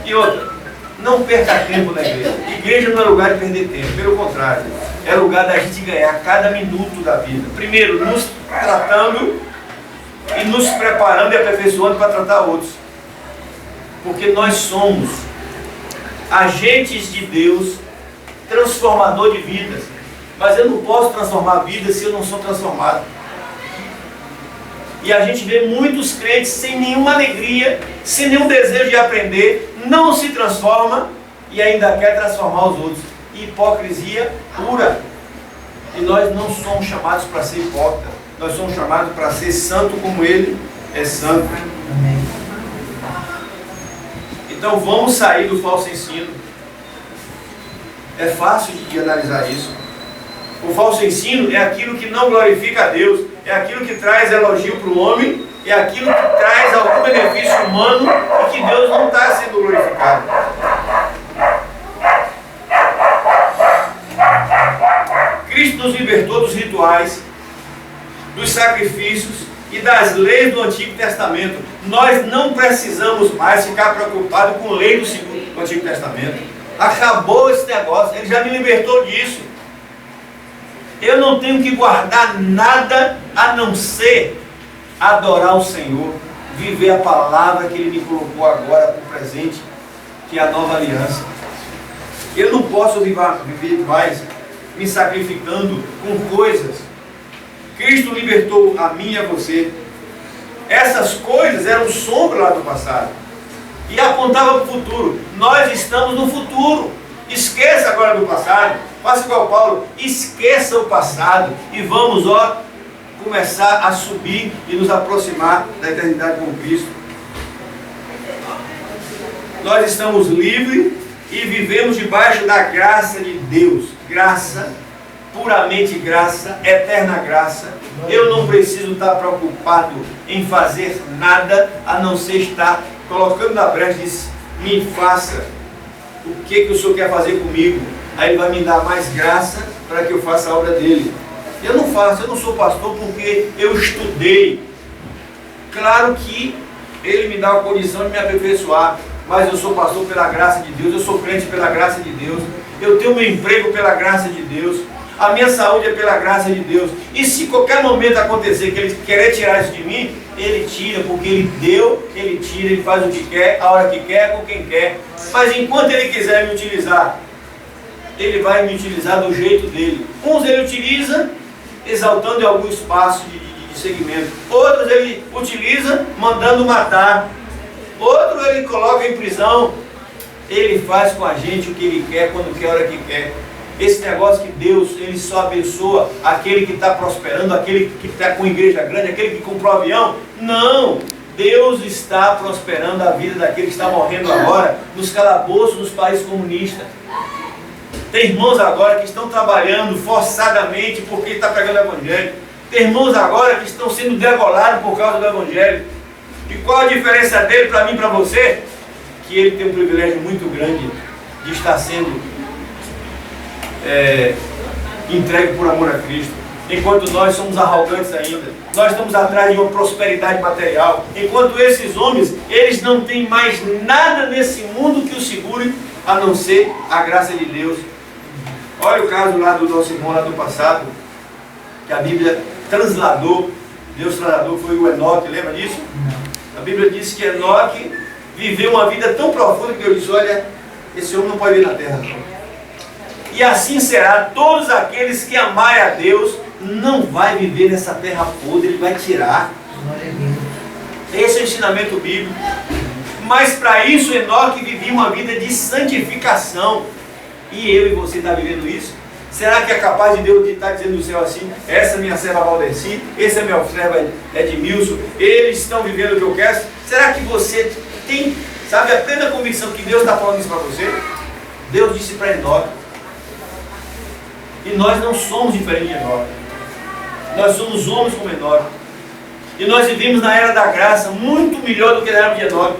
E outra, não perca tempo na igreja. Igreja não é lugar de perder tempo, pelo contrário, é lugar da gente ganhar cada minuto da vida. Primeiro, nos tratando e nos preparando e aperfeiçoando para tratar outros. Porque nós somos agentes de Deus, transformador de vidas. Mas eu não posso transformar vidas se eu não sou transformado. E a gente vê muitos crentes sem nenhuma alegria, sem nenhum desejo de aprender, não se transforma e ainda quer transformar os outros. Hipocrisia pura. E nós não somos chamados para ser hipócritas. Nós somos chamados para ser santo como Ele é santo. Amém. Então vamos sair do falso ensino. É fácil de analisar isso. O falso ensino é aquilo que não glorifica a Deus, é aquilo que traz elogio para o homem, é aquilo que traz algum benefício humano e que Deus não está sendo glorificado. Cristo nos libertou dos rituais, dos sacrifícios e das leis do Antigo Testamento. Nós não precisamos mais ficar preocupados com a lei do Antigo Testamento. Acabou esse negócio, Ele já me libertou disso. Eu não tenho que guardar nada a não ser adorar o Senhor, viver a palavra que Ele me colocou agora para o presente, que é a nova aliança. Eu não posso viver mais me sacrificando com coisas. Cristo libertou a mim e a você. Essas coisas eram sombra lá do passado e apontavam para o futuro. Nós estamos no futuro. Esqueça agora do passado. Faça igual Paulo, esqueça o passado e vamos começar a subir e nos aproximar da eternidade com Cristo. Nós estamos livres e vivemos debaixo da graça de Deus. Graça, puramente graça, eterna graça. Eu não preciso estar preocupado em fazer nada a não ser estar colocando na brecha e diz, me faça o que o Senhor quer fazer comigo. Aí Ele vai me dar mais graça para que eu faça a obra dEle. Eu não faço, eu não sou pastor porque eu estudei. Claro que Ele me dá a condição de me aperfeiçoar, mas eu sou pastor pela graça de Deus, eu sou crente pela graça de Deus, eu tenho meu emprego pela graça de Deus, a minha saúde é pela graça de Deus. E se qualquer momento acontecer que Ele querer tirar isso de mim, Ele tira, porque Ele deu, Ele tira, Ele faz o que quer, a hora que quer, com quem quer. Mas enquanto Ele quiser me utilizar, Ele vai me utilizar do jeito dEle. Uns Ele utiliza exaltando em algum espaço de segmento. Outros Ele utiliza mandando matar. Outro Ele coloca em prisão. Ele faz com a gente o que Ele quer, quando quer, a hora que quer. Esse negócio que Deus, Ele só abençoa aquele que está prosperando, aquele que está com igreja grande, aquele que comprou avião. Não! Deus está prosperando a vida daquele que está morrendo agora nos calabouços dos países comunistas. Tem irmãos agora que estão trabalhando forçadamente porque está pregando o Evangelho. Tem irmãos agora que estão sendo degolados por causa do Evangelho. E qual a diferença dele para mim e para você? Que ele tem um privilégio muito grande de estar sendo entregue por amor a Cristo. Enquanto nós somos arrogantes ainda. Nós estamos atrás de uma prosperidade material. Enquanto esses homens, eles não têm mais nada nesse mundo que os segure, a não ser a graça de Deus. Olha o caso lá do nosso irmão lá do passado, que a Bíblia transladou. Deus transladou, foi o Enoque, lembra disso? A Bíblia diz que Enoque viveu uma vida tão profunda que Deus disse, olha, esse homem não pode vir na terra não. E assim será, todos aqueles que amarem a Deus, não vai viver nessa terra podre, Ele vai tirar. Esse é o ensinamento bíblico. Mas para isso Enoque vivia uma vida de santificação. E eu e você está vivendo isso? Será que é capaz de Deus estar dizendo no céu assim, essa é minha serva Valdeci, esse é meu servo Edmilson, eles estão vivendo o que eu quero? Será que você tem, sabe, a plena convicção que Deus está falando isso para você? Deus disse para Enoque. E nós não somos diferentes de Enoque. Nós somos homens como Enoque. E nós vivemos na era da graça muito melhor do que na era de Enoque.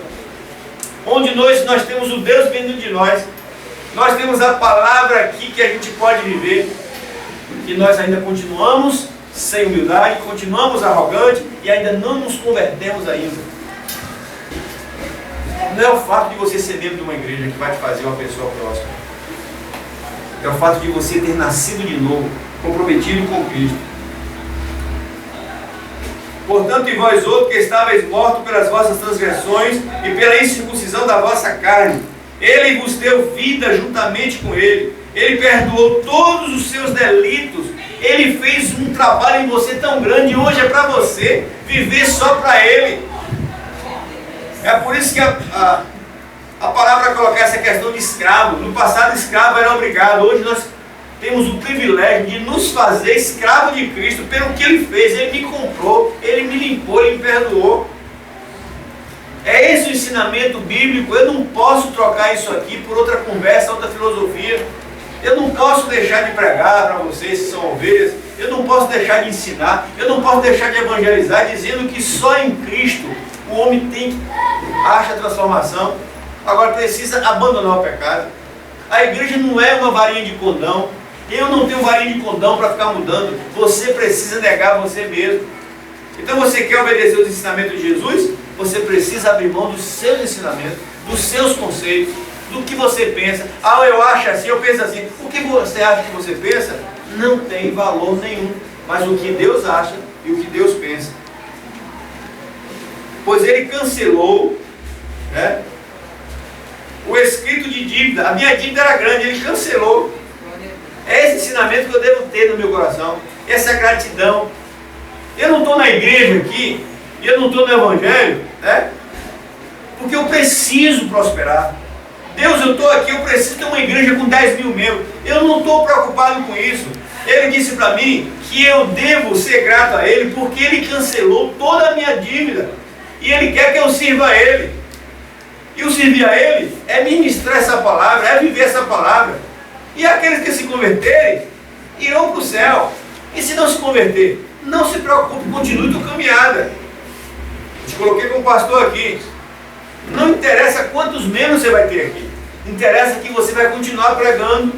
Onde nós temos o Deus dentro de nós. Nós temos a palavra aqui que a gente pode viver. E nós ainda continuamos sem humildade, continuamos arrogantes e ainda não nos convertemos ainda. Não é o fato de você ser membro de uma igreja que vai te fazer uma pessoa próxima. É o fato de você ter nascido de novo, comprometido com Cristo. Portanto, e vós outros que estáveis mortos pelas vossas transgressões e pela incircuncisão da vossa carne, Ele vos deu vida juntamente com Ele. Ele perdoou todos os seus delitos. Ele fez um trabalho em você tão grande e hoje é para você viver só para Ele. É por isso que a palavra colocar essa questão de escravo. No passado, escravo era obrigado. Hoje nós temos o privilégio de nos fazer escravo de Cristo pelo que Ele fez. Ele me comprou, Ele me limpou, Ele me perdoou. É esse o ensinamento bíblico. Eu não posso trocar isso aqui por outra conversa, outra filosofia. Eu não posso deixar de pregar para vocês que são ovelhas. Eu não posso deixar de ensinar. Eu não posso deixar de evangelizar dizendo que só em Cristo o homem acha transformação. Agora precisa abandonar o pecado. A igreja não é uma varinha de condão. Eu não tenho varinha de condão para ficar mudando. Você precisa negar você mesmo. Então você quer obedecer os ensinamentos de Jesus? Você precisa abrir mão dos seus ensinamentos, dos seus conceitos, do que você pensa. Ah, eu acho assim, eu penso assim. O que você acha que você pensa não tem valor nenhum. Mas o que Deus acha e o que Deus pensa. Pois Ele cancelou, né, o escrito de dívida. A minha dívida era grande, Ele cancelou. É esse ensinamento que eu devo ter no meu coração. Essa gratidão. Eu não estou na igreja aqui, e eu não estou no evangelho, né, porque eu preciso prosperar. Deus, eu estou aqui, eu preciso ter uma igreja com 10 mil membros. Eu não estou preocupado com isso. Ele disse para mim que eu devo ser grato a Ele, porque Ele cancelou toda a minha dívida. E Ele quer que eu sirva a Ele. E o servir a Ele é ministrar essa palavra, é viver essa palavra. E aqueles que se converterem, irão para o céu. E se não se converter, não se preocupe, continue tua caminhada. Eu te coloquei como pastor aqui. Não interessa quantos membros você vai ter aqui. Interessa que você vai continuar pregando.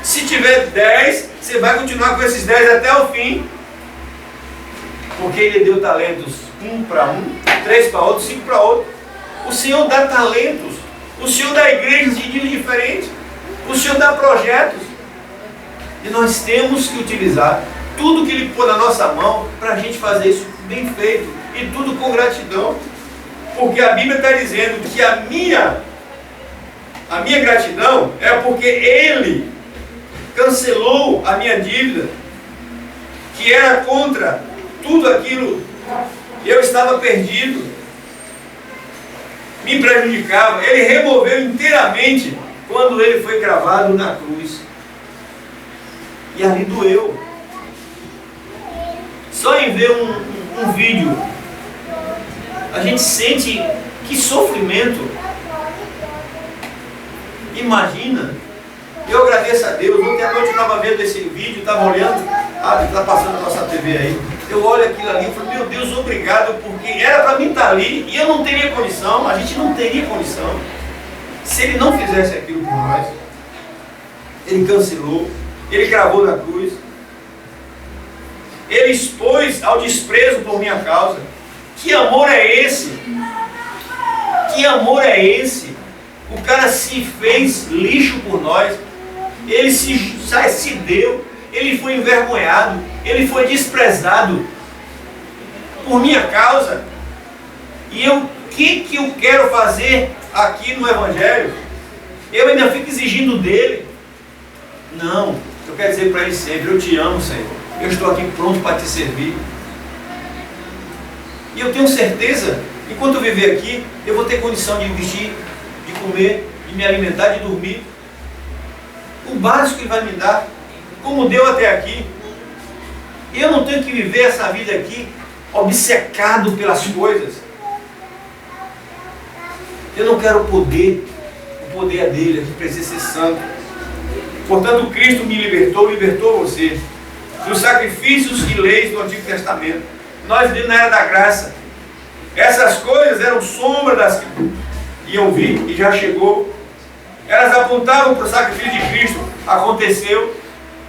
Se tiver 10, você vai continuar com esses 10 até o fim. Porque Ele deu talentos 1 para um, 3 para outro, 5 para outro. O Senhor dá talentos. O Senhor dá igrejas de nível diferente. O Senhor dá projetos. E nós temos que utilizar tudo que Ele pôs na nossa mão para a gente fazer isso bem feito. E tudo com gratidão. Porque a Bíblia está dizendo que a minha gratidão é porque Ele cancelou a minha dívida, que era contra tudo aquilo que eu estava perdido, me prejudicava. Ele removeu inteiramente quando Ele foi cravado na cruz. E ali doeu. Só em ver um vídeo, a gente sente que sofrimento. Imagina. Eu agradeço a Deus. Ontem à noite eu estava vendo esse vídeo, estava olhando, está passando a nossa TV aí. Eu olho aquilo ali e falo, meu Deus, obrigado, porque era para mim estar ali e eu não teria condição, a gente não teria condição. Se Ele não fizesse aquilo por nós. Ele cancelou, Ele cravou na cruz, Ele expôs ao desprezo por minha causa. Que amor é esse? Que amor é esse? O cara se fez lixo por nós. Ele se deu. Ele foi envergonhado. Ele foi desprezado por minha causa. E o que eu quero fazer aqui no Evangelho? Eu ainda fico exigindo dele? Não. Eu quero dizer para ele sempre, eu te amo, Senhor. Eu estou aqui pronto para te servir. E eu tenho certeza, enquanto eu viver aqui, eu vou ter condição de vestir, de comer, de me alimentar, de dormir. O básico Ele vai me dar, como deu até aqui. Eu não tenho que viver essa vida aqui obcecado pelas coisas. Eu não quero o poder é dele, a gente precisa ser santo. Portanto, Cristo me libertou você dos sacrifícios e leis do Antigo Testamento. Nós vivemos na era da graça. Essas coisas eram sombra das que iam vir e já chegou. Elas apontavam para o sacrifício de Cristo. Aconteceu.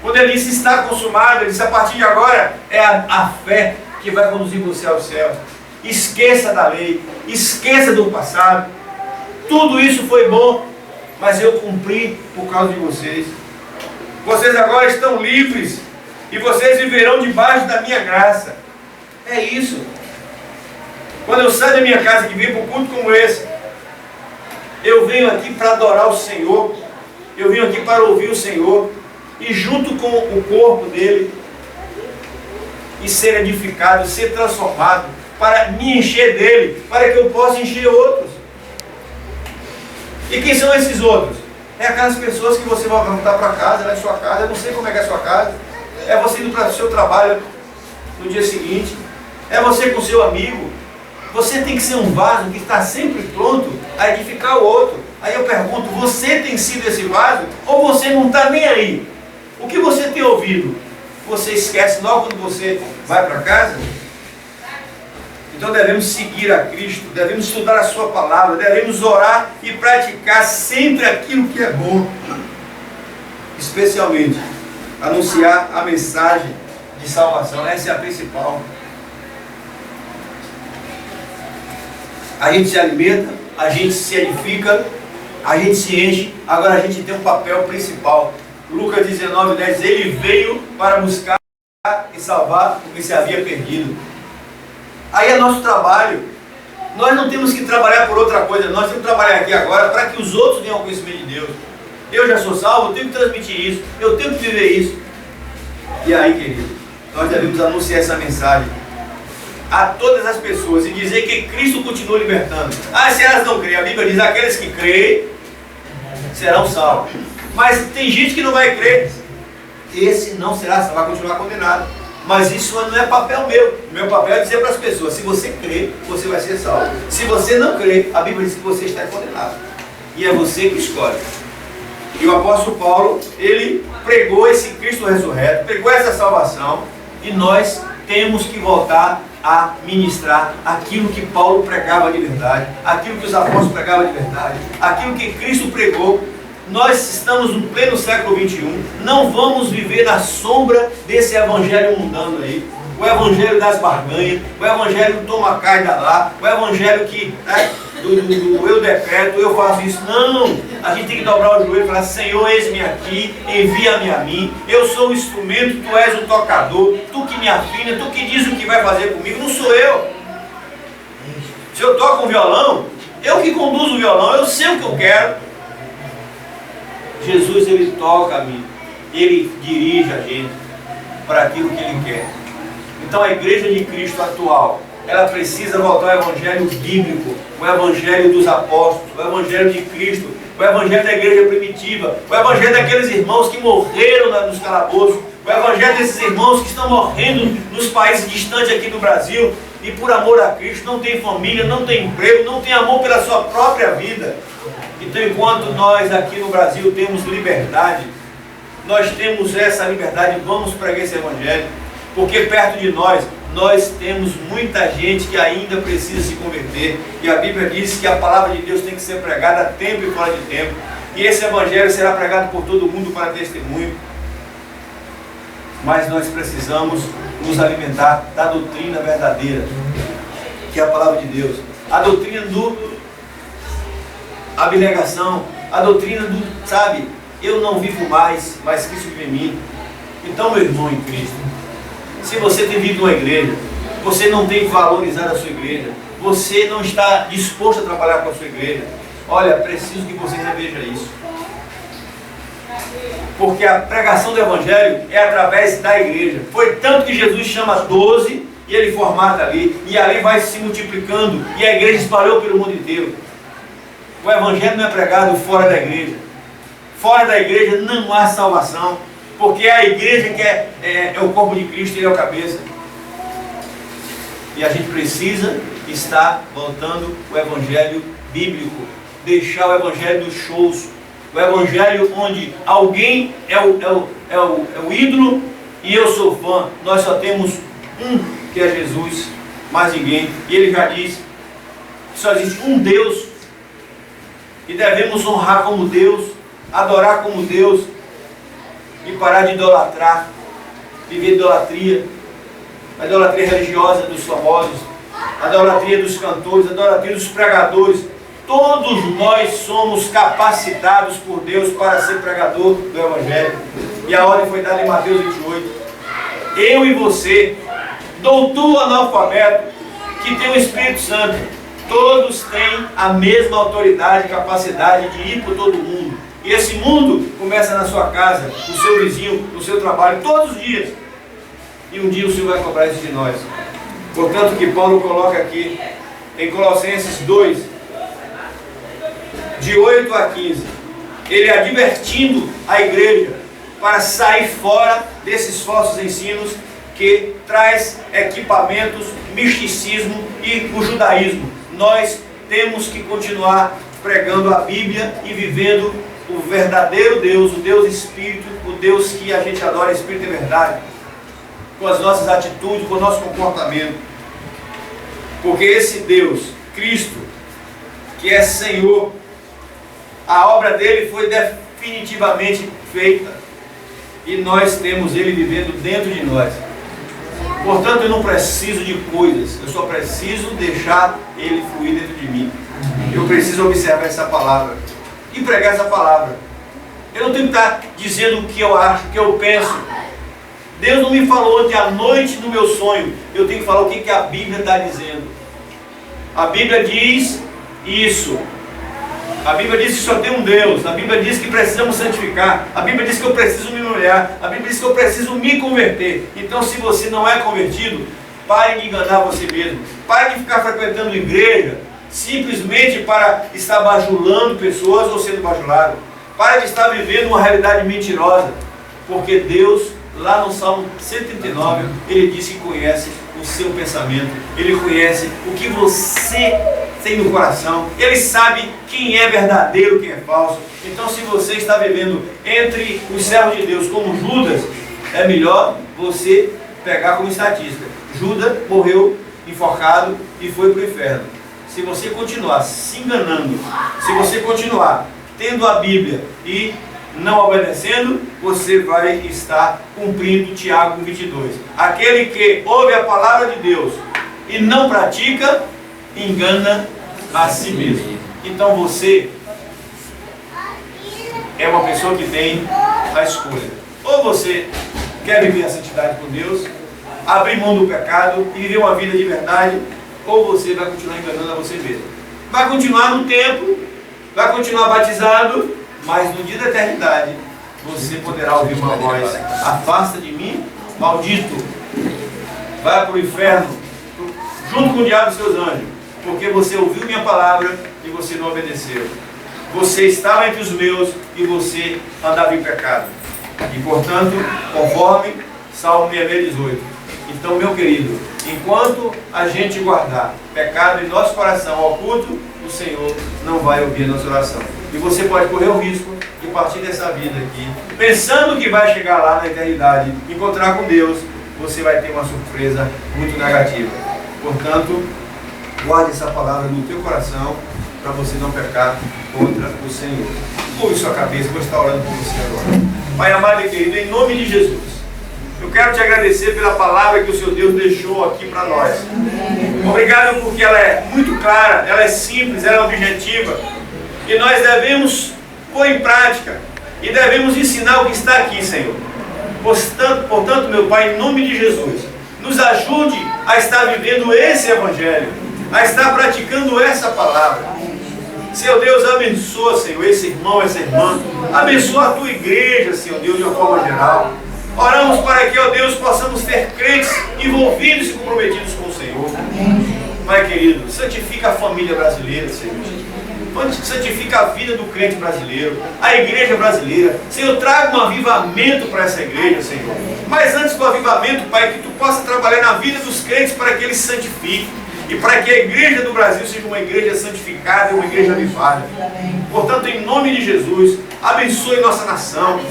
Quando Ele disse está consumado, Ele disse a partir de agora é a fé que vai conduzir você ao céu. Esqueça da lei, esqueça do passado. Tudo isso foi bom, mas eu cumpri por causa de vocês. Vocês agora estão livres e vocês viverão debaixo da minha graça. É isso. Quando eu saio da minha casa e venho para um culto como esse, eu venho aqui para adorar o Senhor. Eu venho aqui para ouvir o Senhor. e junto com o corpo dele, e ser edificado, ser transformado, para me encher dele, para que eu possa encher outros. E quem são esses outros? É aquelas pessoas que você vai voltar para casa, na sua casa, eu não sei como é que é a sua casa, é você indo para o seu trabalho no dia seguinte, é você com o seu amigo. Você tem que ser um vaso que está sempre pronto a edificar o outro. Aí eu pergunto, você tem sido esse vaso ou você não está nem aí? O que você tem ouvido, você esquece logo quando você vai para casa? Então devemos seguir a Cristo, devemos estudar a sua palavra, devemos orar e praticar sempre aquilo que é bom. Especialmente, anunciar a mensagem de salvação, essa é a principal. A gente se alimenta, a gente se edifica, a gente se enche, agora a gente tem um papel principal. Lucas 19:10, ele veio para buscar e salvar o que se havia perdido. Aí é nosso trabalho. Nós não temos que trabalhar por outra coisa, nós temos que trabalhar aqui agora para que os outros tenham o conhecimento de Deus. Eu já sou salvo, eu tenho que transmitir isso, eu tenho que viver isso. E aí, querido, nós devemos anunciar essa mensagem a todas as pessoas e dizer que Cristo continua libertando. Ah, se elas não creem, a Bíblia diz, aqueles que creem serão salvos. Mas tem gente que não vai crer, esse não será salvo, vai continuar condenado. Mas isso não é papel meu. O meu papel é dizer para as pessoas, se você crer, você vai ser salvo. Se você não crer, a Bíblia diz que você está condenado. E é você que escolhe. E o apóstolo Paulo, ele pregou esse Cristo ressurreto, pregou essa salvação, e nós temos que voltar a ministrar aquilo que Paulo pregava de verdade, aquilo que os apóstolos pregavam de verdade, aquilo que Cristo pregou. Nós estamos no pleno século XXI, não vamos viver na sombra desse evangelho mundano aí, o evangelho das barganhas, o evangelho do toma cá e dá lá, o evangelho que do eu decreto, eu faço isso. Não, a gente tem que dobrar o joelho e falar, Senhor, eis-me aqui, envia-me a mim, eu sou o instrumento, tu és o tocador, tu que me afina, tu que diz o que vai fazer comigo, não sou eu. Se eu toco um violão, eu que conduzo o violão, eu sei o que eu quero. Jesus, ele toca a mim, ele dirige a gente para aquilo que ele quer. Então a igreja de Cristo atual, ela precisa voltar ao evangelho bíblico, o evangelho dos apóstolos, o evangelho de Cristo, o evangelho da igreja primitiva, o evangelho daqueles irmãos que morreram nos calabouços, o evangelho desses irmãos que estão morrendo nos países distantes aqui do Brasil e por amor a Cristo não tem família, não tem emprego, não tem amor pela sua própria vida. Então, enquanto nós aqui no Brasil temos liberdade, nós temos essa liberdade, vamos pregar esse evangelho, porque perto de nós temos muita gente que ainda precisa se converter, e a Bíblia diz que a palavra de Deus tem que ser pregada a tempo e fora de tempo, e esse evangelho será pregado por todo mundo para testemunho. Mas nós precisamos nos alimentar da doutrina verdadeira, que é a palavra de Deus, a doutrina do abnegação, a doutrina do, sabe, eu não vivo mais, mas Cristo vive em mim. Então, meu irmão em Cristo, se você tem vindo uma igreja, você não tem valorizado a sua igreja, você não está disposto a trabalhar com a sua igreja, olha, preciso que você reveja isso. Porque a pregação do evangelho é através da igreja. Foi tanto que Jesus chama 12 e ele formata ali, e ali vai se multiplicando, e a igreja espalhou pelo mundo inteiro. O evangelho não é pregado fora da igreja. Fora da igreja não há salvação, porque é a igreja que é o corpo de Cristo, ele é o cabeça. E a gente precisa estar voltando o evangelho bíblico, deixar o evangelho dos shows, o evangelho onde alguém é o ídolo e eu sou fã. Nós só temos um, que é Jesus, mais ninguém. E ele já diz que só existe um Deus, e devemos honrar como Deus, adorar como Deus, e parar de idolatrar, viver idolatria, a idolatria religiosa dos famosos, a idolatria dos cantores, a idolatria dos pregadores. Todos nós somos capacitados por Deus para ser pregador do evangelho. E a ordem foi dada em Mateus 28. Eu e você, doutor analfabeto, que tem o Espírito Santo, todos têm a mesma autoridade e capacidade de ir por todo mundo E esse mundo começa na sua casa, no seu vizinho, no seu trabalho, todos os dias. E um dia o Senhor vai cobrar isso de nós. Portanto, que Paulo coloca aqui em Colossenses 2, de 8 a 15, ele advertindo a igreja para sair fora desses falsos ensinos que traz equipamentos, misticismo e o judaísmo. Nós temos que continuar pregando a Bíblia e vivendo o verdadeiro Deus, o Deus Espírito, o Deus que a gente adora, Espírito e verdade, com as nossas atitudes, com o nosso comportamento. Porque esse Deus, Cristo, que é Senhor, a obra dele foi definitivamente feita e nós temos ele vivendo dentro de nós. Portanto, eu não preciso de coisas, eu só preciso deixar ele fluir dentro de mim. Eu preciso observar essa palavra e pregar essa palavra. Eu não tenho que estar dizendo o que eu acho, o que eu penso. Deus não me falou ontem à noite no meu sonho. Eu tenho que falar o que a Bíblia está dizendo. A Bíblia diz isso. A Bíblia diz que só tem um Deus. A Bíblia diz que precisamos santificar. A Bíblia diz que eu preciso me molhar. A Bíblia diz que eu preciso me converter. Então, se você não é convertido, pare de enganar você mesmo. Pare de ficar frequentando igreja simplesmente para estar bajulando pessoas ou sendo bajulado. Pare de estar vivendo uma realidade mentirosa. Porque Deus, lá no Salmo 139, ele diz que conhece o seu pensamento. Ele conhece o que você tem no coração. Ele sabe quem é verdadeiro, quem é falso. Então, se você está vivendo entre os servos de Deus como Judas, é melhor você pegar como estatística. Judas morreu enforcado e foi para o inferno. Se você continuar se enganando, se você continuar tendo a Bíblia e não obedecendo, você vai estar cumprindo Tiago 22. Aquele que ouve a palavra de Deus e não pratica, engana a si mesmo. Então você é uma pessoa que tem a escolha. Ou você quer viver a santidade com Deus, abrir mão do pecado e viver uma vida de verdade, ou você vai continuar enganando a você mesmo. Vai continuar no templo, vai continuar batizado, mas no dia da eternidade você poderá ouvir uma voz: afasta de mim, maldito. Vai para o inferno junto com o diabo e seus anjos, porque você ouviu minha palavra e você não obedeceu. Você estava entre os meus e você andava em pecado. E portanto, conforme Salmo 18. Então, meu querido, enquanto a gente guardar pecado em nosso coração oculto, o Senhor não vai ouvir a nossa oração. E você pode correr o risco de partir dessa vida aqui, pensando que vai chegar lá na eternidade, encontrar com Deus, você vai ter uma surpresa muito negativa. Portanto, guarde essa palavra no teu coração, para você não pecar contra o Senhor. Curve sua cabeça, vou estar orando por você agora. Pai amado e querido, em nome de Jesus, eu quero te agradecer pela palavra que o Senhor Deus deixou aqui para nós. Obrigado porque ela é muito clara, ela é simples, ela é objetiva. E nós devemos pôr em prática e devemos ensinar o que está aqui, Senhor. Portanto, meu Pai, em nome de Jesus, nos ajude a estar vivendo esse Evangelho, a estar praticando essa palavra. Senhor Deus, abençoa, Senhor, esse irmão, essa irmã. Abençoa a tua igreja, Senhor Deus, de uma forma geral. Oramos para que, ó Deus, possamos ter crentes envolvidos e comprometidos com o Senhor. Pai querido, santifica a família brasileira, Senhor. Santifica a vida do crente brasileiro, a igreja brasileira. Senhor, traga um avivamento para essa igreja, Senhor. Mas antes do avivamento, Pai, que tu possa trabalhar na vida dos crentes para que eles se santifiquem. E para que a igreja do Brasil seja uma igreja santificada e uma igreja avivada. Portanto, em nome de Jesus, abençoe nossa nação.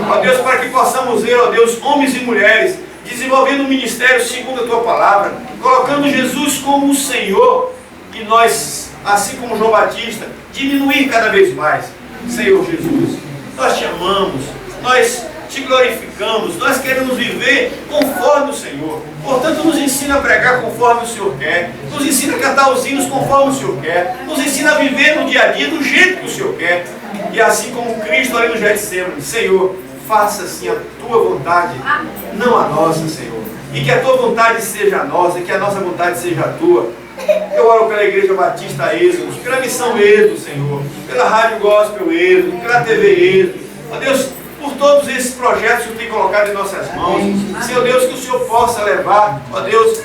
Ó Deus, para que possamos ver, ó Deus, homens e mulheres desenvolvendo um ministério segundo a tua palavra, colocando Jesus como o Senhor, e nós, assim como João Batista, diminuir cada vez mais. Senhor Jesus, nós te amamos, nós te glorificamos, nós queremos viver conforme o Senhor. Portanto, nos ensina a pregar conforme o Senhor quer, nos ensina a cantar os hinos conforme o Senhor quer, nos ensina a viver no dia a dia do jeito que o Senhor quer. E assim como Cristo ali no Getsemane, Senhor, faça assim a tua vontade, não a nossa, Senhor. E que a tua vontade seja a nossa, e que a nossa vontade seja a tua. Eu oro pela Igreja Batista Êxodo, pela Missão Êxodo, Senhor, pela Rádio Gospel Êxodo, pela TV Êxodo. Ó Deus, por todos esses projetos que o tem colocado em nossas mãos. Senhor Deus, que o Senhor possa levar, ó Deus,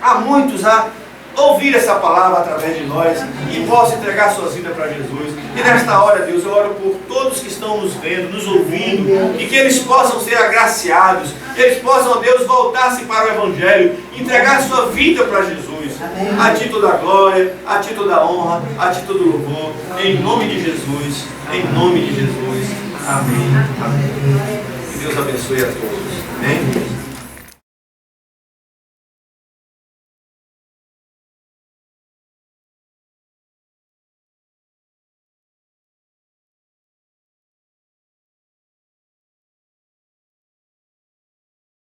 a muitos a ouvir essa palavra através de nós e possa entregar suas vidas para Jesus. E nesta hora, Deus, eu oro por todos que estão nos vendo, nos ouvindo, e que eles possam ser agraciados, que eles possam, ó Deus, voltar-se para o Evangelho, entregar sua vida para Jesus. A Ti toda a glória, a Ti toda a honra, a Ti todo o louvor, em nome de Jesus, em nome de Jesus. Amém. Amém. Que Deus abençoe a todos. Amém.